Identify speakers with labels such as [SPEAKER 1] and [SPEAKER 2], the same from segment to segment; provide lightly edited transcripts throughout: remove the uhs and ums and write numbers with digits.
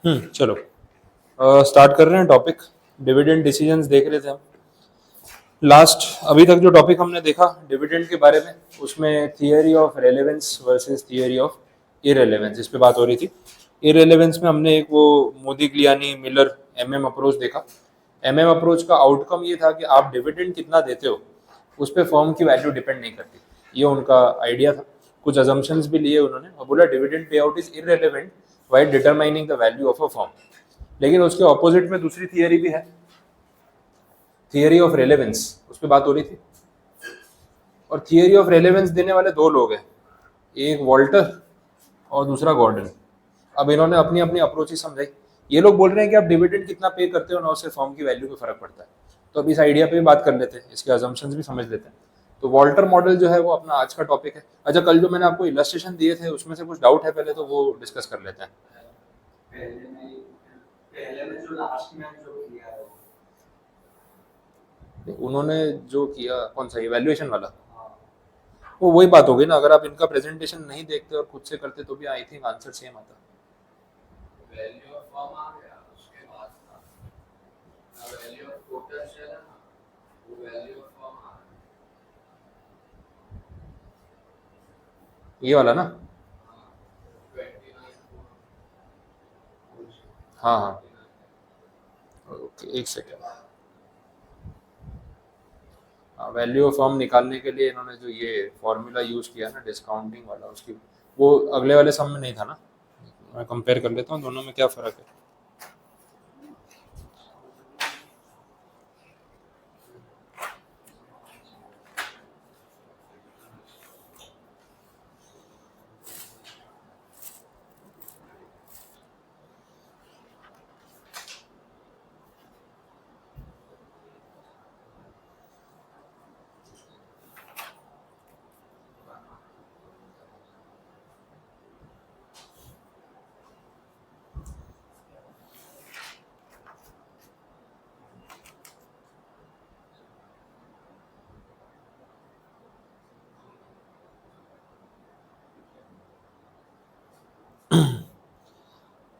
[SPEAKER 1] चलो स्टार्ट कर रहे हैं टॉपिक। डिविडेंड डिसीजंस देख रहे थे हम लास्ट। अभी तक जो टॉपिक हमने देखा डिविडेंड के बारे में, उसमें theory of relevance versus theory of irrelevance, इस पे बात हो रही थी। इरेलेवेंस में हमने एक वो मोदिग्लियानी मिलर एमएम अप्रोच देखा। एमएम अप्रोच का आउटकम ये था कि आप डिविडेंड कितना देते हो उस पर फर्म की वैल्यू डिपेंड नहीं करती। ये उनका आइडिया था। कुछ अजम्पशंस भी लिए उन्होंने और बोला dividend pay out is irrelevant while determining the value of a firm. लेकिन उसके ऑपोजिट में दूसरी थियरी भी है, थियरी ऑफ रेलेवेंस, उस पर बात हो रही थी। और थियरी ऑफ रेलेवेंस देने वाले दो लोग हैं, एक वॉल्टर और दूसरा गॉर्डन। अब इन्होंने अपनी अपनी अप्रोच ही समझाई। ये लोग बोल रहे हैं कि आप डिविडेंड कितना पे करते हो ना उससे फर्म की वैल्यू में फर्क पड़ता है। तो अब इस आइडिया पे भी बात कर लेते हैं, इसके अजम्पशंस भी समझ लेते हैं। तो वॉल्टर मॉडल जो है वो अपना आज का टॉपिक है। अच्छा, कल जो मैंने आपको इलस्ट्रेशन दिए थे उसमें से कुछ डाउट है पहले तो वो डिस्कस कर लेते हैं। उन्होंने जो किया कौन सा इवैल्यूएशन वाला, वो वही बात हो गई ना। अगर आप इनका प्रेजेंटेशन नहीं देखते और खुद से करते तो भी आई थिंक आंसर सेम आता।
[SPEAKER 2] वैल्यू ऑफ फर्म आ गया, उसके बाद था वैल्यू ऑफ टोटल शेयर है ना, वो वैल्यू ऑफ फर्म आ गया।
[SPEAKER 1] ये वाला ना,
[SPEAKER 2] 29
[SPEAKER 1] हाँ हाँ, ओके एक सेकेंड। वैल्यू ऑफ फर्म निकालने के लिए इन्होंने जो ये फॉर्मूला यूज किया ना डिस्काउंटिंग वाला, उसकी वो अगले वाले सम में नहीं था ना। मैं कंपेयर कर लेता हूँ दोनों में क्या फ़र्क है।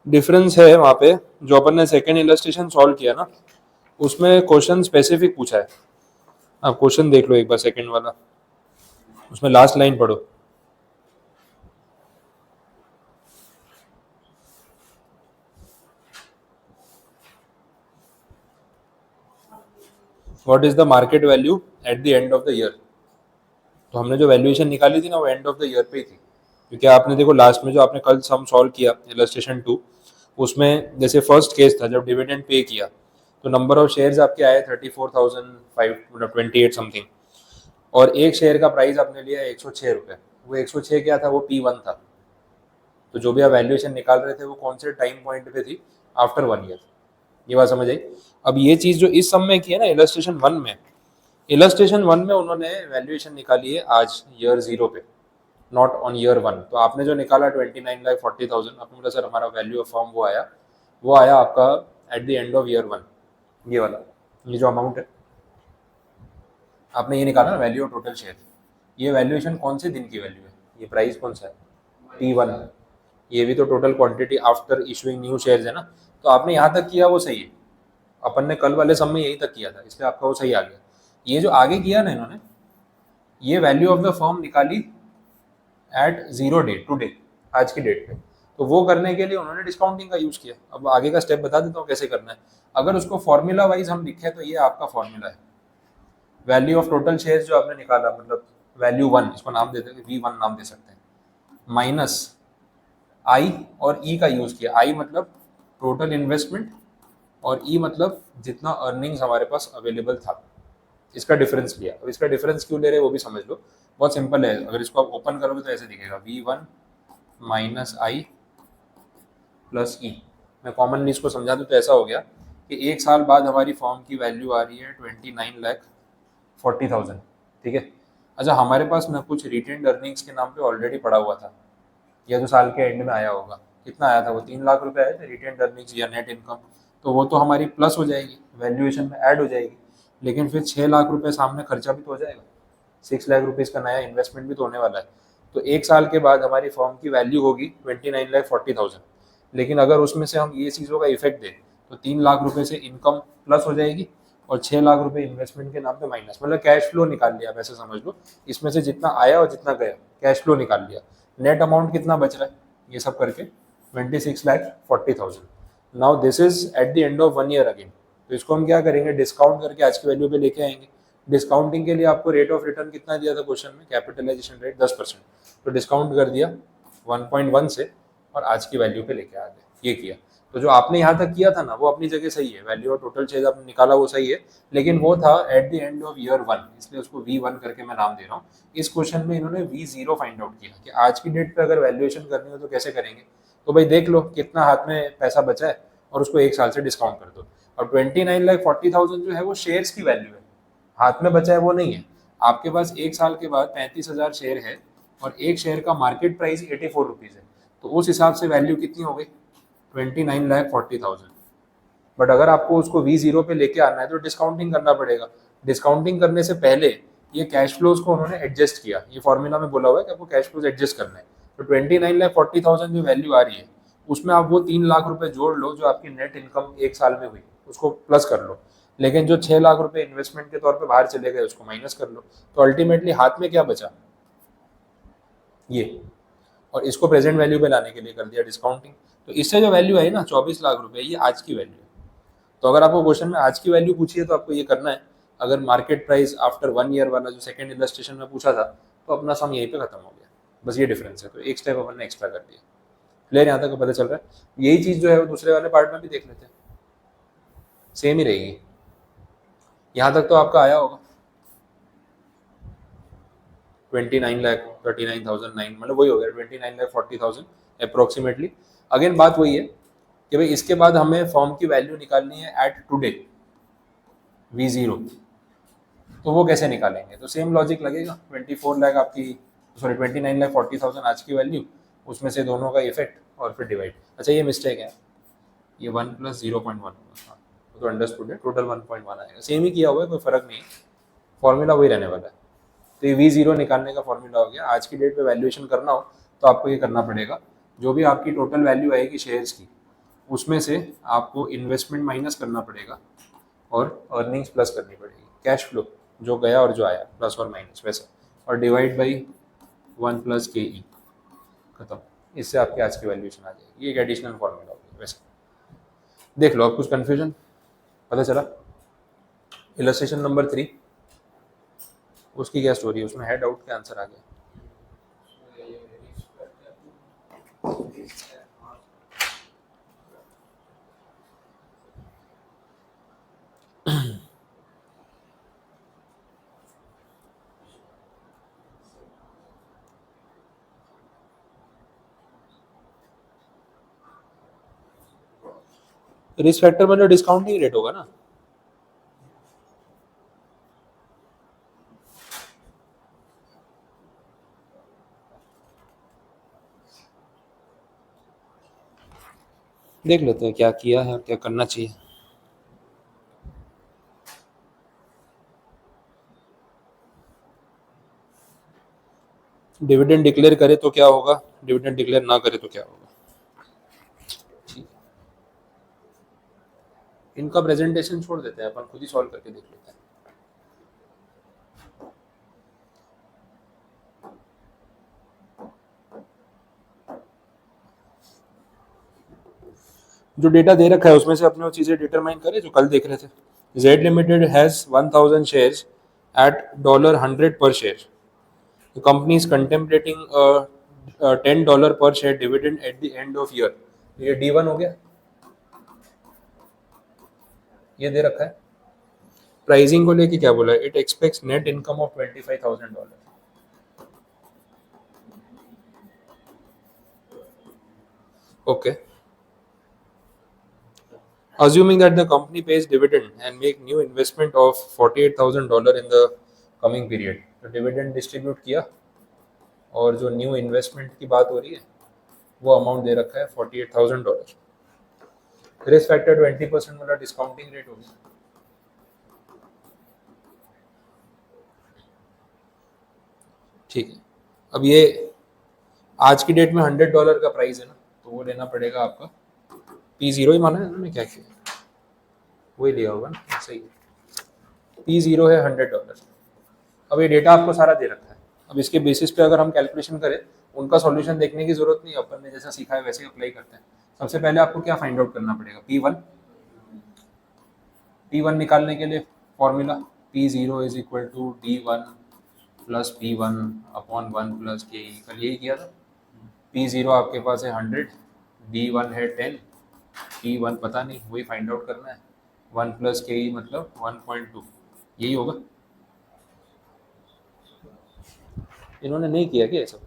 [SPEAKER 1] डिफरेंस है वहाँ पे, जो अपन ने सेकेंड इलस्ट्रेशन सॉल्व किया ना उसमें क्वेश्चन स्पेसिफिक पूछा है। आप क्वेश्चन देख लो एक बार सेकेंड वाला, उसमें लास्ट लाइन पढ़ो। What is the market value at the end of the year. तो हमने जो वैल्यूएशन निकाली थी ना वो एंड ऑफ द ईयर पे ही थी। क्योंकि आपने देखो लास्ट में जो आपने कल सम सॉल्व किया इलस्ट्रेशन 2, उसमें जैसे फर्स्ट केस था जब डिविडेंड पे किया तो नंबर ऑफ शेयर्स आपके आए 34,500 मतलब 28 समथिंग, और एक शेयर का प्राइस आपने लिया 106 रुपये। वो 106 क्या था, वो P1 था। तो जो भी आप वैल्यूएशन निकाल रहे थे वो कौन से टाइम पॉइंट पे थी, आफ्टर 1 ईयर। ये बात समझ आई। अब ये चीज़ जो इस सम में की है ना इलस्ट्रेशन 1 में, इलस्ट्रेशन 1 में उन्होंने वैल्यूएशन निकाली है आज ईयर 0 पे, नॉट ऑन ईयर 1। तो आपने जो निकाला 29,40,000, आपने बोला सर हमारा वैल्यू ऑफ फर्म वो आया आपका at the end of year 1। ये वाला, ये जो अमाउंट है आपने ये निकाला ना वैल्यू ऑफ टोटल शेयर। ये वैल्यूएशन कौन से दिन की वैल्यू है, ये प्राइस कौन सा है, P1। ये भी तो total quantity after issuing new shares है ना। तो आपने यहाँ तक किया वो सही है। अपन ने कल वाले सम में यही तक किया था, इसलिए आपका वो सही आ गया। ये जो आगे किया ना इन्होंने, ये वैल्यू ऑफ द फर्म निकाली एट 0 डेट, टुडे, आज की डेट पे। तो वो करने के लिए उन्होंने डिस्काउंटिंग का यूज किया। अब आगे का स्टेप बता देता हूँ कैसे करना है। अगर उसको फॉर्मूला वाइज हम लिखे तो ये आपका फॉर्मूला है। वैल्यू ऑफ टोटल शेयर्स जो आपने निकाला, मतलब वैल्यू 1, इसको नाम देते हैं V1 नाम दे सकते हैं, माइनस I और E का यूज किया। I मतलब टोटल इन्वेस्टमेंट और E मतलब जितना अर्निंग्स हमारे पास अवेलेबल था, इसका डिफरेंस लिया। अब इसका डिफरेंस क्यों ले रहे हैं वो भी समझ लो, बहुत सिंपल है। अगर इसको आप ओपन करोगे तो ऐसे दिखेगा V1 minus I plus E। मैं कॉमनली इसको समझा दूँ तो ऐसा हो गया कि एक साल बाद हमारी फॉर्म की वैल्यू आ रही है 29,40,000, ठीक है। अच्छा, हमारे पास ना कुछ रिटेन्ड अर्निंग्स के नाम पे ऑलरेडी पड़ा हुआ था, या तो साल के एंड में आया होगा। कितना आया था वो, 3 लाख रुपए आए थे रिटेन्ड अर्निंग्स या नेट इनकम। तो वो तो हमारी प्लस हो जाएगी, वैल्यूएशन में ऐड हो जाएगी। लेकिन फिर 6 लाख रुपए सामने खर्चा भी तो हो जाएगा, 6 लाख रुपीज़ का नया इन्वेस्टमेंट भी तो होने वाला है। तो एक साल के बाद हमारी फॉर्म की वैल्यू होगी 29,40,000। लेकिन अगर उसमें से हम ये चीज़ों का इफेक्ट दें तो 3 लाख रुपए से इनकम प्लस हो जाएगी और 6 लाख रुपए इन्वेस्टमेंट के नाम पे माइनस, मतलब कैश फ्लो निकाल लिया, वैसे समझ लो इसमें से जितना आया और जितना गया कैश फ्लो निकाल लिया। नेट अमाउंट कितना बच रहा है ये सब करके 26,40,000। Now this is at the end of 1 year again. तो इसको हम क्या करेंगे, डिस्काउंट करके आज की वैल्यू पे लेके आएंगे। डिस्काउंटिंग के लिए आपको रेट ऑफ रिटर्न कितना दिया था क्वेश्चन में, कैपिटलाइजेशन रेट 10%, तो डिस्काउंट कर दिया 1.1 से और आज की वैल्यू पे लेके आ गए, ये किया। तो जो आपने यहाँ तक किया था ना वो अपनी जगह सही है, वैल्यू और टोटल चेंज आपने निकाला वो सही है, लेकिन वो था at the end of year 1, इसलिए उसको V1 करके मैं नाम दे रहा हूँ। इस क्वेश्चन में इन्होंने V0 फाइंड आउट किया कि आज की डेट पे अगर वैल्यूएशन करनी हो तो कैसे करेंगे। तो भाई देख लो कितना हाथ में पैसा बचा है और उसको 1 साल से डिस्काउंट कर दो। और 29,40,000 जो है वो शेयर्स की वैल्यू है, हाथ में बचा है वो नहीं है। आपके पास 1 साल के बाद 35,000 शेयर है और एक शेयर का मार्केट प्राइस 84 रुपीज़ है, तो उस हिसाब से वैल्यू कितनी हो गई 29,40,000। बट अगर आपको उसको V0 पे लेके आना है तो डिस्काउंटिंग करना पड़ेगा। डिस्काउंटिंग करने से पहले ये कैश फ्लोज को उन्होंने एडजस्ट किया, ये फॉर्मूला में बोला हुआ है कि आपको कैश फ्लोज एडजस्ट करना है। तो 29,40,000 जो वैल्यू आ रही है उसमें आप वो 3 लाख रुपए जोड़ लो जो आपकी नेट इनकम 1 साल में हुई, उसको प्लस कर लो, लेकिन जो 6 लाख रुपए इन्वेस्टमेंट के तौर पे बाहर चले गए उसको माइनस कर लो। तो अल्टीमेटली हाथ में क्या बचा, ये। और इसको प्रेजेंट वैल्यू पे लाने के लिए कर दिया डिस्काउंटिंग। तो इससे जो वैल्यू आई ना 24 लाख रुपए, ये आज की वैल्यू है। तो अगर आपको क्वेश्चन में आज की वैल्यू पूछी है तो आपको ये करना है। अगर मार्केट प्राइस आफ्टर 1 ईयर वाला जो सेकंड इलस्ट्रेशन में पूछा था तो अपना सम यहीं पे खत्म हो गया, बस ये डिफरेंस है। तो एक स्टेप अपन ने एक्स्ट्रा कर दिया। क्लियर, यहाँ तक पता चल रहा है। यही चीज़ जो है वो दूसरे वाले पार्ट में भी देख लेते हैं, सेम ही रहेगी। यहाँ तक तो आपका आया होगा 29,39,900, मतलब वही हो गया 29,40,000 अप्रोक्सीमेटली। अगेन बात वही है कि भाई इसके बाद हमें फॉर्म की वैल्यू निकालनी है एट टुडे V0, तो वो कैसे निकालेंगे। तो सेम लॉजिक लगेगा, 24 लाख आपकी, सॉरी 29,40,000 आज की वैल्यू, उसमें से दोनों का इफेक्ट और फिर डिवाइड। अच्छा ये मिस्टेक है, ये 1 + 0.1 होगा, हाँ तो अंडरस्टूड है, टोटल 1.1 आएगा। सेम ही किया हुआ है, कोई फर्क नहीं है, फॉर्मूला वही रहने वाला है। तो ये V0 निकालने का फॉर्मूला हो गया। आज की डेट पे वैल्यूएशन करना हो तो आपको ये करना पड़ेगा, जो भी आपकी टोटल वैल्यू आएगी शेयर्स की उसमें से आपको इन्वेस्टमेंट माइनस करना पड़ेगा और अर्निंग्स प्लस करनी पड़ेगी, कैश फ्लो जो गया और जो आया प्लस और माइनस वैसा, और डिवाइड बाई 1 + KE, खत्म। इससे आपकी आज की वैल्यूएशन आ जाएगी। ये एक एडिशनल फॉर्मूला होगा वैसे। देख लो, अब कुछ कन्फ्यूजन पता चला। इलस्ट्रेशन नंबर 3, उसकी क्या स्टोरी है, उसमें है डाउट के आंसर आ गया। रिस्क फैक्टर मतलब डिस्काउंटिंग रेट होगा ना। देख लेते हैं क्या किया है और क्या करना चाहिए। डिविडेंड डिक्लेयर करे तो क्या होगा, डिविडेंड डिक्लेयर ना करे तो क्या होगा। ठीक, इनका प्रेजेंटेशन छोड़ देते हैं, अपन खुद ही सॉल्व करके देख लेते हैं। जो डेटा दे रखा है उसमें से अपने वो चीज़ें डिटरमाइन करें जो कल देख रहे थे। Z limited has 1000 shares at $100 per share. The company is contemplating a $10 per share dividend at the end of year. ये D1 हो गया, ये दे रखा है। प्राइसिंग को लेके क्या बोला है, it aspects net income of $25,000। Okay, assuming that the company pays dividend and make new investment of $48,000 in the coming period, तो डिविडेंड डिस्ट्रीब्यूट किया और जो न्यू इन्वेस्टमेंट की बात हो रही है वो अमाउंट दे रखा है $48,000। रिस्क फैक्टर 20% वाला डिस्काउंटिंग रेट होगी। ठीक है, अब ये आज की डेट में $100 का प्राइस है ना, तो वो लेना पड़ेगा आपका P0 ही माना है उन्होंने, क्या किया वही लिया होगा ना, सही है। P0 है $100। अब ये डेटा आपको सारा दे रखा है, अब इसके बेसिस पे अगर हम कैलकुलेशन करें, उनका सॉल्यूशन देखने की जरूरत नहीं, अपन ने जैसा सीखा है वैसे अप्लाई करते हैं। सबसे पहले आपको क्या फाइंड आउट करना पड़ेगा, P1 निकालने के लिए formula P0 is equal to D1 plus P1 upon 1 plus K, कल यही किया था। P0 आपके पास है 100, D1 है 10, P1 पता नहीं, वही फाइंड आउट करना है। 1 प्लस के मतलब 1.2, यही होगा। इन्होंने नहीं किया क्या ये सब?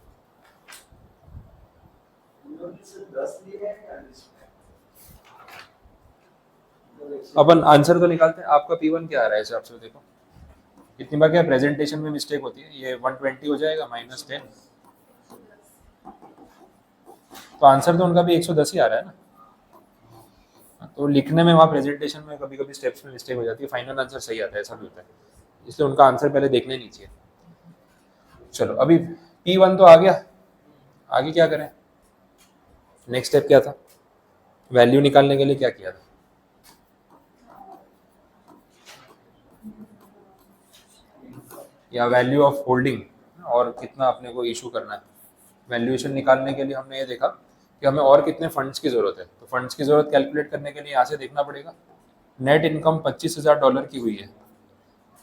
[SPEAKER 1] अपन आंसर तो निकालते हैं, आपका P1 क्या आ रहा है हिसाब से देखो। कितनी बार क्या प्रेजेंटेशन में मिस्टेक होती है, ये 120 हो जाएगा -10, तो आंसर तो उनका भी 110 ही आ रहा है ना। तो लिखने में वहाँ प्रेजेंटेशन में कभी कभी स्टेप्स में मिस्टेक हो जाती है, फाइनल आंसर सही आता है, ऐसा भी होता है, इसलिए उनका आंसर पहले देखना नहीं चाहिए। चलो अभी P1 तो आ गया, आगे क्या करें, नेक्स्ट स्टेप क्या था, वैल्यू निकालने के लिए क्या किया था, या वैल्यू ऑफ होल्डिंग, और कितना अपने को इशू करना है। वैल्यूएशन निकालने के लिए हमने ये देखा कि हमें और कितने फंड्स की ज़रूरत है, तो फंड्स की ज़रूरत कैलकुलेट करने के लिए यहाँ से देखना पड़ेगा। नेट इनकम $25,000 की हुई है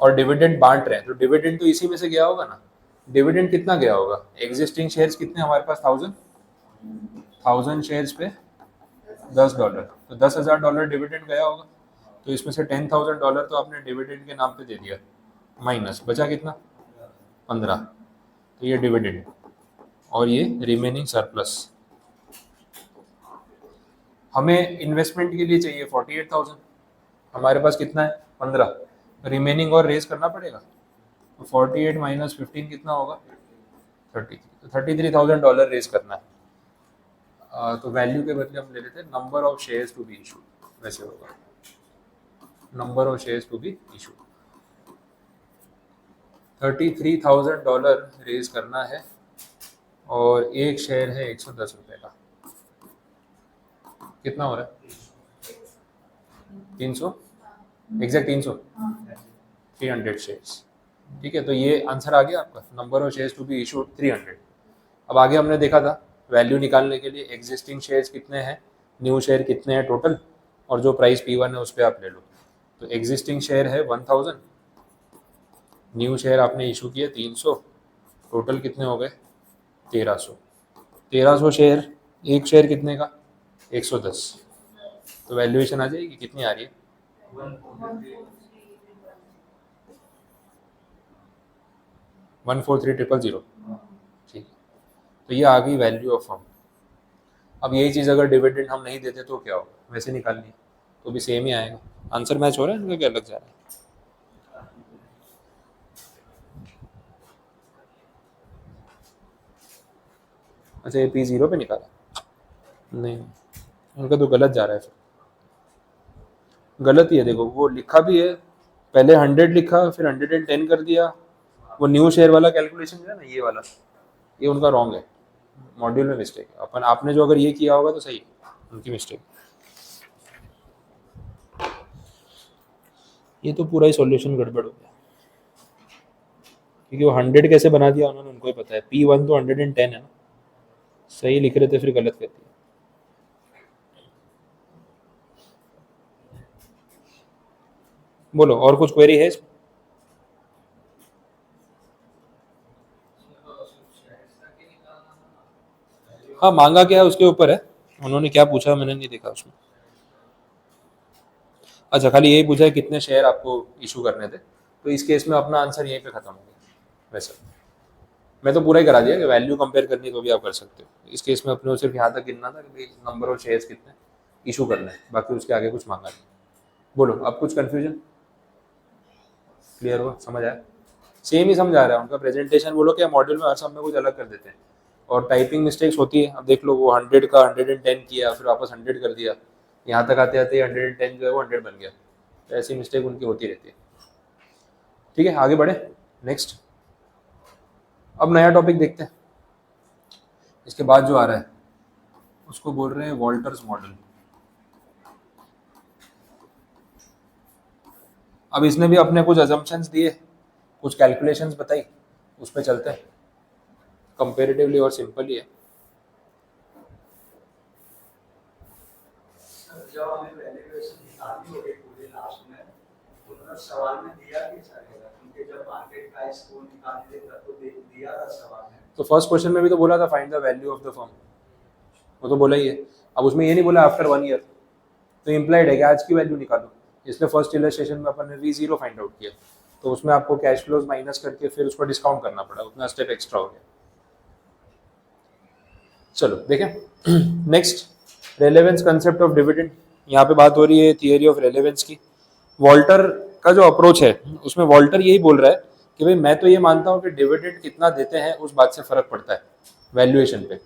[SPEAKER 1] और डिविडेंड बांट रहे हैं, तो डिविडेंड तो इसी में से गया होगा ना। डिविडेंड कितना गया होगा, एग्जिस्टिंग शेयर्स कितने हमारे पास, 1000 शेयर्स पे $10, तो $10,000 डिविडेंड गया होगा। तो इसमें से $10,000 तो आपने डिविडेंड के नाम पे दे दिया, माइनस बचा कितना, 15, तो ये डिविडेंड और ये रिमेनिंग सरप्लस। हमें इन्वेस्टमेंट के लिए चाहिए 48,000, हमारे पास कितना है 15, रिमेनिंग और रेज करना पड़ेगा। तो 48 माइनस 15 कितना होगा, 33, तो $33,000 रेज करना है। तो वैल्यू के बदले हम ले लेते हैं number of shares to be issued, वैसे होगा number of shares to be issued. $33,000 raise करना है और एक शेयर है 110 रुपये का, कितना हो रहा है 300, एग्जैक्ट 300, 300 शेयर्स। ठीक है, तो ये आंसर आ गया आपका, number of shares to be issued 300। अब आगे हमने देखा था वैल्यू निकालने के लिए एग्जिस्टिंग शेयर्स कितने हैं, न्यू शेयर कितने हैं टोटल, और जो प्राइस P1 है उस पर आप ले लो। तो एग्जिस्टिंग शेयर है 1000, न्यू शेयर आपने इशू किया 300, टोटल कितने हो गए 1300। 1300 शेयर, एक शेयर कितने का 110, तो वैल्यूएशन आ जाएगी, कितनी आ रही है 143,000। ठीक है, तो ये आ गई वैल्यू ऑफ फर्म। अब यही चीज़ अगर डिविडेंड हम नहीं देते तो क्या होगा, वैसे निकालनी है तो भी सेम ही आएगा। आंसर मैच हो रहा है इनका, क्या लग जा रहा है। अच्छा ये P0 पे निकाला, नहीं उनका तो गलत जा रहा है, फिर गलत ही है। देखो वो लिखा भी है, पहले 100 लिखा फिर 110 कर दिया, वो न्यू शेयर वाला कैलकुलेशन जो है ना, ये वाला, ये उनका रॉन्ग है, मॉड्यूल में मिस्टेक है। अपन आपने जो अगर ये किया होगा तो सही है, उनकी मिस्टेक। ये तो पूरा ही सॉल्यूशन गड़बड़ हो गया, क्योंकि वो 100 कैसे बना दिया उन्होंने, उनको ही पता है। P1 तो 110 है ना, सही लिख रहे थे फिर गलत कर दिया। बोलो और कुछ क्वेरी है इसमें? हाँ मांगा क्या है उसके ऊपर है, उन्होंने क्या पूछा मैंने नहीं देखा उसमें। अच्छा खाली यही पूछा है कितने शेयर आपको इशू करने थे, तो इस केस में अपना आंसर यहीं पे खत्म हो गया। वैसे मैं तो पूरा ही करा दिया कि वैल्यू कंपेयर करनी तो भी आप कर सकते हो। इस केस में अपने को सिर्फ यहाँ तक गिनना था कि नंबर ऑफ शेयर्स कितने इशू करना है, बाकी उसके आगे कुछ मांगा नहीं। बोलो अब कुछ कन्फ्यूजन, क्लियर हुआ, समझ आया? सेम ही समझ आ रहा है उनका प्रेजेंटेशन। बोलो क्या मॉड्यूल में हर सब में कुछ अलग कर देते हैं और टाइपिंग मिस्टेक्स होती है। अब देख लो वो 100 का 110 किया फिर वापस 100 कर दिया, यहाँ तक आते आते 110 जो है वो 100 बन गया। तो ऐसी मिस्टेक उनकी होती रहती है। ठीक है आगे बढ़े नेक्स्ट। अब नया टॉपिक देखते हैं, इसके बाद जो आ रहा है उसको बोल रहे हैं वॉल्टर्स मॉडल। अब इसने भी अपने कुछ अजम्पशंस दिए, कुछ कैलकुलेशंस बताई, उस पर चलते हैं। कंपेरेटिवली और सिंपल ही है।
[SPEAKER 3] जब हमें वैल्यूएशन निकालनी होगी पूरे लास्ट में, तो उन्होंने सवाल में दिया कि चलेगा, क्योंकि जब मार्केट प्राइस को निकालने तक तो दिया था सवाल में।
[SPEAKER 1] तो फर्स्ट क्वेश्चन में भी तो बोला था find the value of the firm, वो तो बोला ही है। अब उसमें ये नहीं बोला आफ्टर 1 ईयर, तो इम्प्लाइड है कि आज की वैल्यू निकालो। इसलिए फर्स्ट इलस्ट्रेशन में अपन ने V0 फाइंड आउट किया, तो उसमें आपको कैश फ्लोज माइनस करके फिर उसको डिस्काउंट करना पड़ा, उतना स्टेप एक्स्ट्रा हो गया। चलो देखें next, relevance concept of dividend. यहाँ पे बात हो रही है थियरी ऑफ रेलेवेंस की। वॉल्टर का जो अप्रोच है उसमें वॉल्टर यही बोल रहा है कि भाई मैं तो ये मानता हूँ कि डिविडेंड कितना देते हैं उस बात से फर्क पड़ता है वैल्यूएशन पे,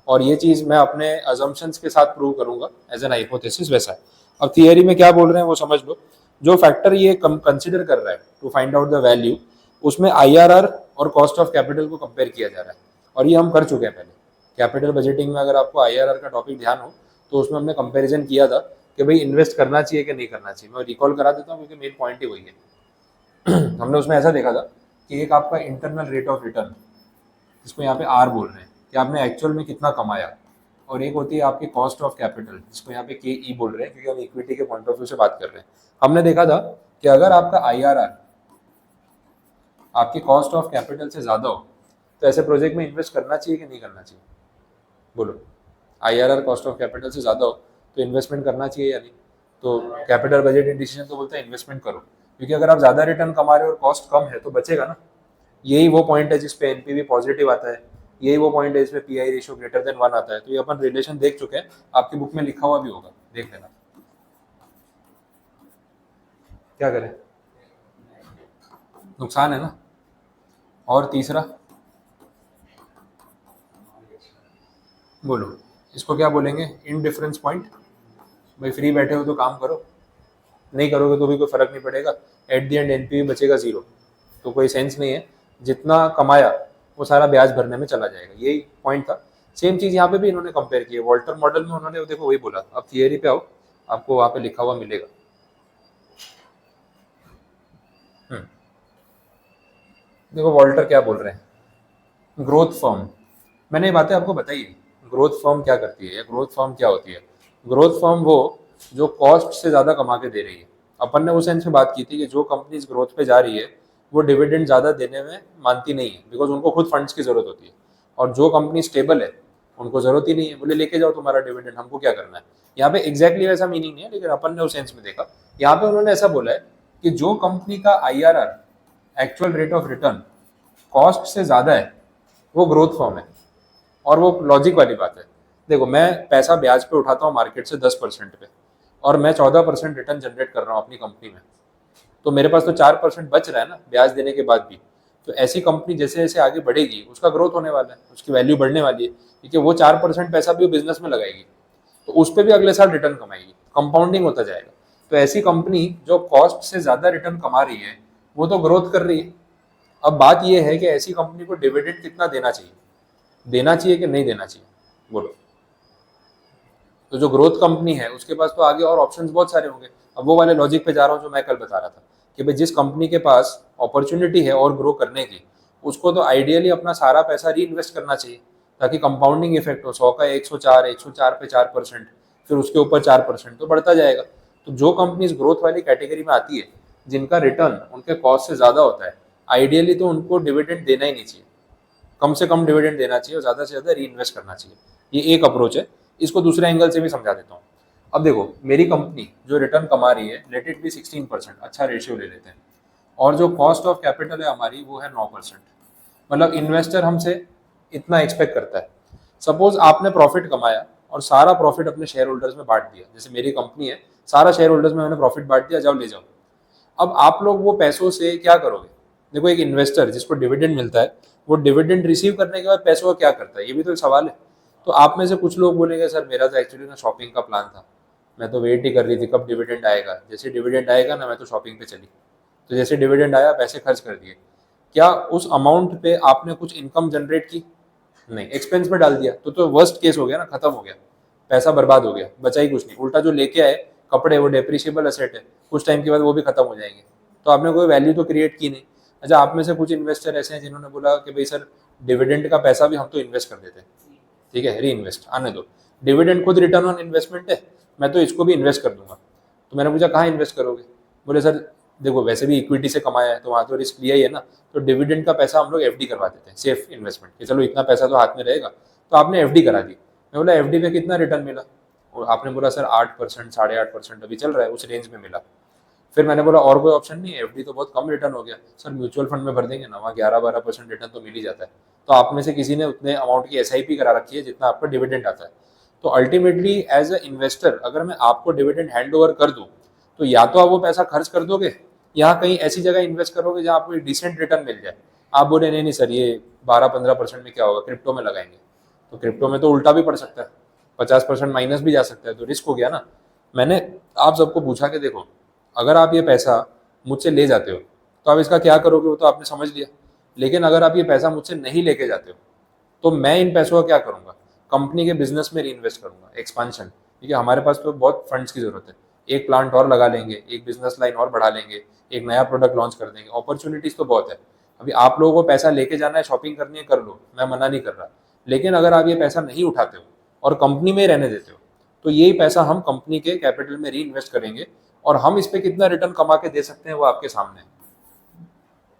[SPEAKER 1] और ये चीज़ मैं अपने अजम्पशंस के साथ प्रूव करूंगा एज एन हाइपोथेसिस वैसा है। अब थियरी में क्या बोल रहे हैं वो समझ लो। जो फैक्टर ये कंसिडर कर रहा है to find out the value, उसमें IRR और कॉस्ट ऑफ कैपिटल को कंपेयर किया जा रहा है, और ये हम कर चुके हैं पहले। कैपिटल बजटिंग में अगर आपको IRR का टॉपिक ध्यान हो तो उसमें हमने कंपैरिजन किया था कि भाई इन्वेस्ट करना चाहिए कि नहीं करना चाहिए। मैं रिकॉल करा देता हूँ क्योंकि मेन पॉइंट ही वही है। हमने उसमें ऐसा देखा था कि एक आपका इंटरनल रेट ऑफ रिटर्न, जिसको यहाँ पे R बोल रहे हैं कि आपने एक्चुअल में कितना कमाया, और एक होती है आपकी कॉस्ट ऑफ कैपिटल, जिसको यहाँ पे KE बोल रहे हैं क्योंकि हम इक्विटी के पॉइंट ऑफ व्यू से बात कर रहे हैं। हमने देखा था कि अगर आपका IRR आपकी कॉस्ट ऑफ कैपिटल से ज़्यादा हो तो ऐसे प्रोजेक्ट में इन्वेस्ट करना चाहिए कि नहीं करना चाहिए? बोलो, IRR कॉस्ट ऑफ कैपिटल से ज़्यादा हो तो इन्वेस्टमेंट करना चाहिए या नहीं? तो कैपिटल बजटिंग डिसीजन तो बोलता है इन्वेस्टमेंट करो, क्योंकि अगर आप ज़्यादा रिटर्न कमा रहे हो और कॉस्ट कम है तो बचेगा ना। यही वो पॉइंट है जिसपे NPV पॉजिटिव आता है, यही वो पॉइंट है जिसपे PI रेशियो ग्रेटर देन 1 आता है। तो ये अपन रिलेशन देख चुके हैं, आपकी बुक में लिखा हुआ भी होगा, देख लेना। क्या करें, नुकसान है ना। और तीसरा बोलो, इसको क्या बोलेंगे? Indifference point. भाई फ्री बैठे हो तो काम करो, नहीं करोगे तो भी कोई फर्क नहीं पड़ेगा, एट दी एंड NPV बचेगा 0, तो कोई सेंस नहीं है। जितना कमाया वो सारा ब्याज भरने में चला जाएगा, यही पॉइंट था। सेम चीज़ यहाँ पे भी इन्होंने कंपेयर की है। वॉल्टर मॉडल में उन्होंने देखो वही बोला। अब थियरी पे आओ, आपको वहाँ पे लिखा हुआ मिलेगा। देखो वॉल्टर क्या बोल रहे हैं, ग्रोथ फर्म। मैंने ये बातें आपको बताई है, ग्रोथ फर्म क्या करती है या ग्रोथ फर्म क्या होती है। ग्रोथ फर्म वो जो कॉस्ट से ज़्यादा कमा के दे रही है। अपन ने उस सेंस में बात की थी कि जो कंपनी ग्रोथ पे जा रही है वो डिविडेंड ज़्यादा देने में मानती नहीं है, बिकॉज उनको खुद फंड्स की ज़रूरत होती है। और जो कंपनी स्टेबल है उनको ज़रूरत ही नहीं है, बोले लेके जाओ तुम्हारा डिविडेंड, हमको क्या करना है। यहाँ पे एग्जैक्टली वैसा मीनिंग नहीं है, लेकिन अपन ने उस सेंस में देखा। यहाँ पे उन्होंने ऐसा बोला है कि जो कंपनी का IRR actual rate of return cost से ज़्यादा है वो ग्रोथ फर्म है। और वो लॉजिक वाली बात है। देखो मैं पैसा ब्याज पे उठाता हूँ मार्केट से 10% पे, और मैं 14% रिटर्न जनरेट कर रहा हूँ अपनी कंपनी में, तो मेरे पास तो 4% बच रहा है ना ब्याज देने के बाद भी। तो ऐसी कंपनी जैसे जैसे आगे बढ़ेगी उसका ग्रोथ होने वाला है, उसकी वैल्यू बढ़ने वाली है, क्योंकि वो 4% पैसा भी बिजनेस में लगाएगी तो उस पर भी अगले साल रिटर्न कमाएगी, कंपाउंडिंग होता जाएगा। तो ऐसी कंपनी जो कॉस्ट से ज़्यादा रिटर्न कमा रही है वो तो ग्रोथ कर रही है। अब बात यह है कि ऐसी कंपनी को डिविडेंड कितना देना चाहिए कि नहीं देना चाहिए, बोलो। तो जो ग्रोथ कंपनी है उसके पास तो आगे और ऑप्शंस बहुत सारे होंगे। अब वो वाले लॉजिक पे जा रहा हूँ जो मैं कल बता रहा था कि भाई जिस कंपनी के पास अपॉर्चुनिटी है और ग्रो करने की, उसको तो आइडियली अपना सारा पैसा री इन्वेस्ट करना चाहिए, ताकि कंपाउंडिंग इफेक्ट हो। 100 का 104 पे 4%, फिर उसके ऊपर 4%, तो बढ़ता जाएगा। तो जो कंपनीज ग्रोथ वाली कैटेगरी में आती है, जिनका रिटर्न उनके कॉस्ट से ज़्यादा होता है, आइडियली तो उनको डिविडेंड देना ही नहीं चाहिए, कम से कम डिविडेंड देना चाहिए और ज़्यादा से ज़्यादा री इन्वेस्ट करना चाहिए। ये एक अप्रोच है। इसको दूसरे एंगल से भी समझा देता हूँ। अब देखो मेरी कंपनी जो रिटर्न कमा रही है, लेट इट बी 16%, अच्छा रेशियो ले लेते हैं, और जो कॉस्ट ऑफ कैपिटल है हमारी वो है 9%। मतलब इन्वेस्टर हमसे इतना एक्सपेक्ट करता है। सपोज आपने प्रॉफिट कमाया और सारा प्रॉफिट अपने शेयर होल्डर्स में बांट दिया, जैसे मेरी कंपनी है, सारा शेयर होल्डर्स में मैंने प्रॉफिट बांट दिया, जाओ ले जाओ। अब आप लोग वो पैसों से क्या करोगे? देखो एक इन्वेस्टर जिसको डिविडेंड मिलता है, वो डिविडेंड रिसीव करने के बाद पैसों का क्या करता है, ये भी तो एक सवाल है। तो आप में से कुछ लोग बोलेंगे सर मेरा तो एक्चुअली ना शॉपिंग का प्लान था, मैं तो वेट ही कर रही थी कब डिविडेंड आएगा, जैसे डिविडेंड आएगा ना मैं तो शॉपिंग पे चली, तो जैसे डिविडेंड आया पैसे खर्च कर दिए। क्या उस अमाउंट पे आपने कुछ इनकम जनरेट की? नहीं, एक्सपेंस में डाल दिया। तो वर्स्ट केस हो गया ना, खत्म हो गया, पैसा बर्बाद हो गया, बचा ही कुछ नहीं। उल्टा जो लेके आए कपड़े वो डेप्रिशिएबल असेट है, कुछ टाइम के बाद वो भी खत्म हो जाएंगे। तो आपने कोई वैल्यू तो क्रिएट की नहीं। अच्छा, आप में से कुछ इन्वेस्टर ऐसे हैं जिन्होंने बोला कि भाई सर डिविडेंड का पैसा भी हम तो इन्वेस्ट कर देते हैं, ठीक है, री इन्वेस्ट आने दो, डिविडेंड खुद रिटर्न ऑन इन्वेस्टमेंट है, मैं तो इसको भी इन्वेस्ट कर दूंगा। तो मैंने पूछा कहाँ इन्वेस्ट करोगे? बोले सर देखो वैसे भी इक्विटी से कमाया है तो वहाँ तो रिस्क लिया ही है ना, तो डिविडेंड का पैसा हम लोग एफडी करवा देते हैं, सेफ इन्वेस्टमेंट, कि चलो इतना पैसा तो हाथ में रहेगा। तो आपने एफडी करा दी। मैं बोला एफडी पे कितना रिटर्न मिला? और आपने बोला सर 8%, 8.5% अभी चल रहा है, उस रेंज में मिला। फिर मैंने बोला और कोई ऑप्शन नहीं है, एफडी तो बहुत कम रिटर्न हो गया। सर म्यूचुअल फंड में भर देंगे ना, वहाँ 11-12% रिटर्न तो मिल ही जाता है। तो आप में से किसी ने उतने अमाउंट की एसआईपी करा रखी है जितना आपका डिविडेंड आता है। तो अल्टीमेटली एज अ इन्वेस्टर अगर मैं आपको डिविडेंड हैंड ओवर कर दूँ तो या तो आप वो पैसा खर्च कर दोगे या कहीं ऐसी जगह इन्वेस्ट करोगे जहाँ आपको एक डिसेंट रिटर्न मिल जाए। आप बोले नहीं नहीं सर ये 12-15% में क्या होगा, क्रिप्टो में लगाएंगे। तो क्रिप्टो में तो उल्टा भी पड़ सकता है, 50% माइनस भी जा सकता है, तो रिस्क हो गया ना। मैंने आप सबको पूछा कि देखो अगर आप ये पैसा मुझसे ले जाते हो तो आप इसका क्या करोगे, वो तो आपने समझ लिया। लेकिन अगर आप ये पैसा मुझसे नहीं लेके जाते हो तो मैं इन पैसों का क्या करूँगा? कंपनी के बिजनेस में री इन्वेस्ट करूँगा, एक्सपांशन। ठीक है, हमारे पास तो बहुत फंड्स की जरूरत है, एक प्लांट और लगा लेंगे, एक बिजनेस लाइन और बढ़ा लेंगे, एक नया प्रोडक्ट लॉन्च कर देंगे, अपॉर्चुनिटीज तो बहुत है। अभी आप लोगों को पैसा लेके जाना है, शॉपिंग करनी है, कर लो, मैं मना नहीं कर रहा। लेकिन अगर आप ये पैसा नहीं उठाते हो और कंपनी में रहने देते हो तो यही पैसा हम कंपनी के कैपिटल में री इन्वेस्ट करेंगे और हम इस पर कितना रिटर्न कमा के दे सकते हैं वो आपके सामने है।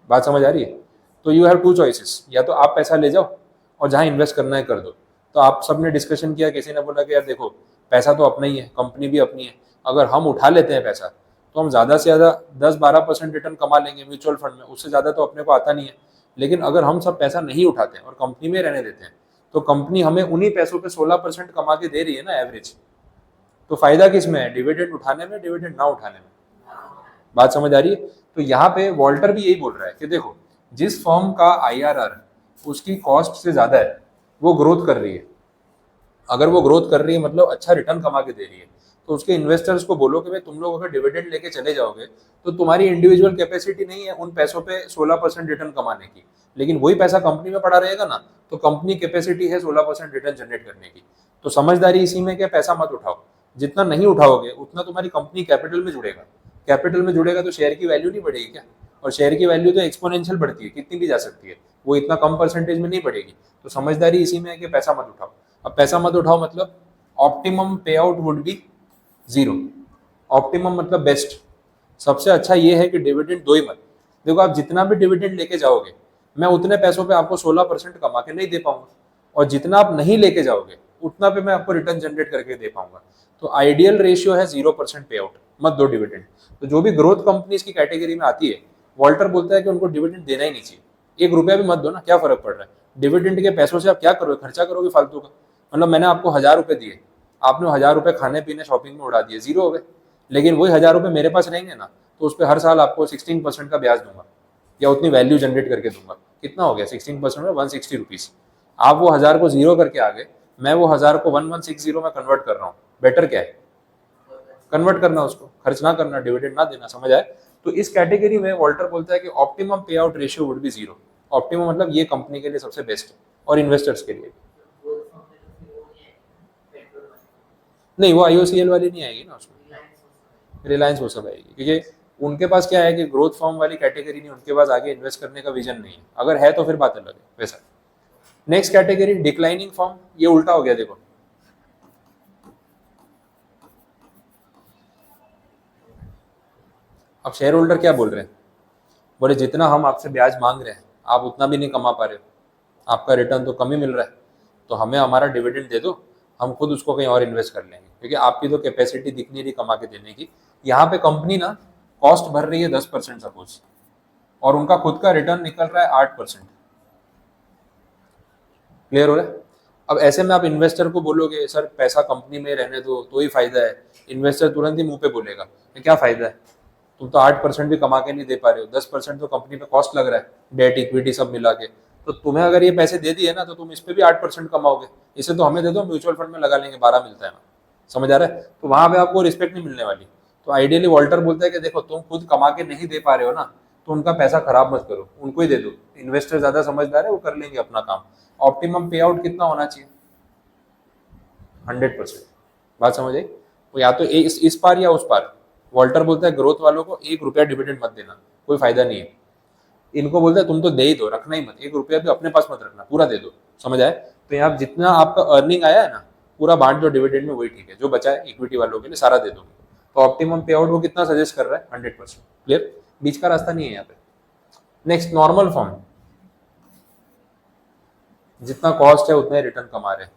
[SPEAKER 1] बात समझ आ रही है? तो यू हैव टू चॉइसेस, या तो आप पैसा ले जाओ और जहाँ इन्वेस्ट करना है कर दो। तो आप सबने डिस्कशन किया, किसी ने बोला कि यार देखो पैसा तो अपना ही है, कंपनी भी अपनी है, अगर हम उठा लेते हैं पैसा तो हम ज़्यादा से ज़्यादा 10-12% रिटर्न कमा लेंगे म्यूचुअल फंड में, उससे ज़्यादा तो अपने को आता नहीं है। लेकिन अगर हम सब पैसा नहीं उठाते हैं और कंपनी में रहने देते हैं तो कंपनी हमें उन्हीं पैसों पे 16% कमा के दे रही है ना एवरेज। तो फायदा किस में है, डिविडेंड उठाने में, डिविडेंड ना उठाने में? बात समझ आ रही है? तो यहाँ पे वॉल्टर भी यही बोल रहा है कि देखो जिस फर्म का आईआरआर उसकी कॉस्ट से ज्यादा है वो ग्रोथ कर रही है, अगर वो ग्रोथ कर रही है मतलब अच्छा रिटर्न कमा के दे रही है, तो उसके इन्वेस्टर्स को बोलो कि भाई तुम लोग अगर डिविडेंड लेके चले जाओगे तो तुम्हारी इंडिविजुअल कैपेसिटी नहीं है उन पैसों पे 16% रिटर्न कमाने की, लेकिन वही पैसा कंपनी में पड़ा रहेगा ना, तो कंपनी कैपेसिटी है 16% रिटर्न जनरेट करने की। तो समझदारी इसी में कि पैसा मत उठाओ, जितना नहीं उठाओगे उतना तुम्हारी कंपनी कैपिटल में जुड़ेगा, कैपिटल में जुड़ेगा तो शेयर की वैल्यू नहीं बढ़ेगी क्या? और शेयर की वैल्यू तो एक्सपोनेंशियल बढ़ती है, कितनी भी जा सकती है, वो इतना कम परसेंटेज में नहीं बढ़ेगी। तो समझदारी इसी में है कि पैसा मत उठाओ। अब पैसा मत उठाओ मतलब ऑप्टिमम पे आउट वुड बी 0। ऑप्टिमम मतलब बेस्ट, सबसे अच्छा ये है कि डिविडेंड दो ही मत। देखो आप जितना भी डिविडेंड लेके जाओगे मैं उतने पैसों पे आपको 16% कमा के नहीं दे पाऊंगा, और जितना आप नहीं लेके जाओगे उतना पे मैं आपको रिटर्न जनरेट करके दे पाऊंगा। तो आइडियल रेशियो है 0% पे आउट, मत दो डिविडेंड। तो जो भी ग्रोथ कंपनीज की कैटेगरी में आती है वॉल्टर बोलता है कि उनको डिविडेंड देना ही नहीं चाहिए, 1 रुपया भी मत दो ना, क्या फर्क पड़ रहा है? डिविडेंड के पैसों से आप क्या करोगे, खर्चा करोगे फालतू का। मतलब मैंने आपको 1000 रुपये दिए, आपने 1000 रुपये खाने पीने शॉपिंग में उड़ा दिए, 0 हो गए। लेकिन वही 1000 रुपये मेरे पास रहेंगे ना, तो उस पर हर साल आपको 16% का ब्याज दूंगा या उतनी वैल्यू जनरेट करके दूंगा। कितना हो गया 16% में 160 रुपीज। आप वो 1000 को 0 करके आ गए, मैं वो 1000 को 1160 में कन्वर्ट कर रहा हूँ। बेटर क्या है? कन्वर्ट करना, उसको खर्च ना करना, डिविडेंड ना देना। समझ आए? तो इस कैटेगरी में वॉल्टर बोलता है कि ऑप्टिमम पे out ratio would be 0। Optimum मतलब ये कंपनी के लिए सबसे बेस्ट है और इन्वेस्टर्स के लिए। नहीं वो IOCL वाली नहीं आएगी ना, उसमें रिलायंस वो सब आएगी, क्योंकि उनके पास क्या है कि ग्रोथ फॉर्म वाली कैटेगरी नहीं, उनके पास आगे इन्वेस्ट करने का विजन नहीं है, अगर है तो फिर बात अलग है वैसा। नेक्स्ट कैटेगरी डिक्लाइनिंग फॉर्म, ये उल्टा हो गया देखो। अब शेयर होल्डर क्या बोल रहे हैं, बोले जितना हम आपसे ब्याज मांग रहे हैं आप उतना भी नहीं कमा पा रहे हो, आपका रिटर्न तो कम ही मिल रहा है, तो हमें हमारा डिविडेंड दे दो, हम खुद उसको कहीं और इन्वेस्ट कर लेंगे, क्योंकि आपकी तो कैपेसिटी दिख नहीं रही कमा के देने की। यहाँ पे कंपनी ना कॉस्ट भर रही है 10% सपोज, और उनका खुद का रिटर्न निकल रहा है 8%। क्लियर हो रहा है? अब ऐसे में आप इन्वेस्टर को बोलोगे सर पैसा कंपनी में रहने दो तो ही फायदा है, इन्वेस्टर तुरंत ही मुंह पे बोलेगा कि क्या फायदा है, तुम तो 8% भी कमा के नहीं दे पा रहे हो, 10% तो कंपनी पे कॉस्ट लग रहा है, डेट इक्विटी सब मिला के। तो तुम्हें अगर ये पैसे दे दिए ना तो तुम इस पे भी 8% कमाओगे, इसे तो हमें दे दो, म्यूचुअल फंड में लगा लेंगे, 12 मिलता है ना। समझ आ रहा है? तो वहां पे आपको रिस्पेक्ट नहीं मिलने वाली। तो आइडियली वॉल्टर बोलता है कि देखो तुम खुद कमा के नहीं दे पा रहे हो ना, तो उनका पैसा खराब मत करो, उनको ही दे दो। इन्वेस्टर ज्यादा समझदार है, वो कर लेंगे अपना काम। ऑप्टिमम पे आउट कितना होना चाहिए? 100%। बात समझ आई? वो या तो इस पार या उस पार। वॉल्टर बोलता है ग्रोथ वालों को 1 रुपया डिविडेंड मत देना, कोई फायदा नहीं है। इनको बोलते हैं तुम तो दे ही दो, रखना ही मत, 1 रुपया भी अपने पास मत रखना, पूरा दे दो। समझ आए? तो यहाँ जितना आपका अर्निंग आया है ना, पूरा बांट दो डिविडेंड में, वही ठीक है। जो बचा है इक्विटी वालों के लिए सारा दे दो। तो ऑप्टिमम पे आउट वो कितना सजेस्ट कर रहा है? 100%। क्लियर? बीच का रास्ता नहीं है यहाँ पे। नेक्स्ट, नॉर्मल फॉर्म, जितना कॉस्ट है उतना ही रिटर्न कमा रहे हैं,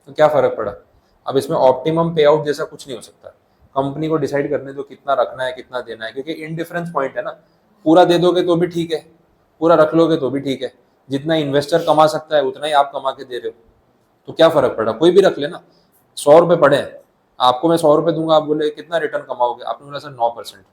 [SPEAKER 1] तो क्या फर्क पड़ा? अब इसमें ऑप्टिमम पे आउट जैसा कुछ नहीं हो सकता। कंपनी को डिसाइड करने दो कितना रखना है कितना देना है, क्योंकि इनडिफरेंस पॉइंट है ना। पूरा दे दोगे तो भी ठीक है, पूरा रख लोगे तो भी ठीक है। जितना इन्वेस्टर कमा सकता है उतना ही आप कमा के दे रहे हो, तो क्या फर्क पड़ा? कोई भी रख लेना। 100 रुपये पड़े हैं, आपको मैं 100 रुपये दूंगा, आप बोले कितना रिटर्न कमाओगे? आपने बोला सर 9%।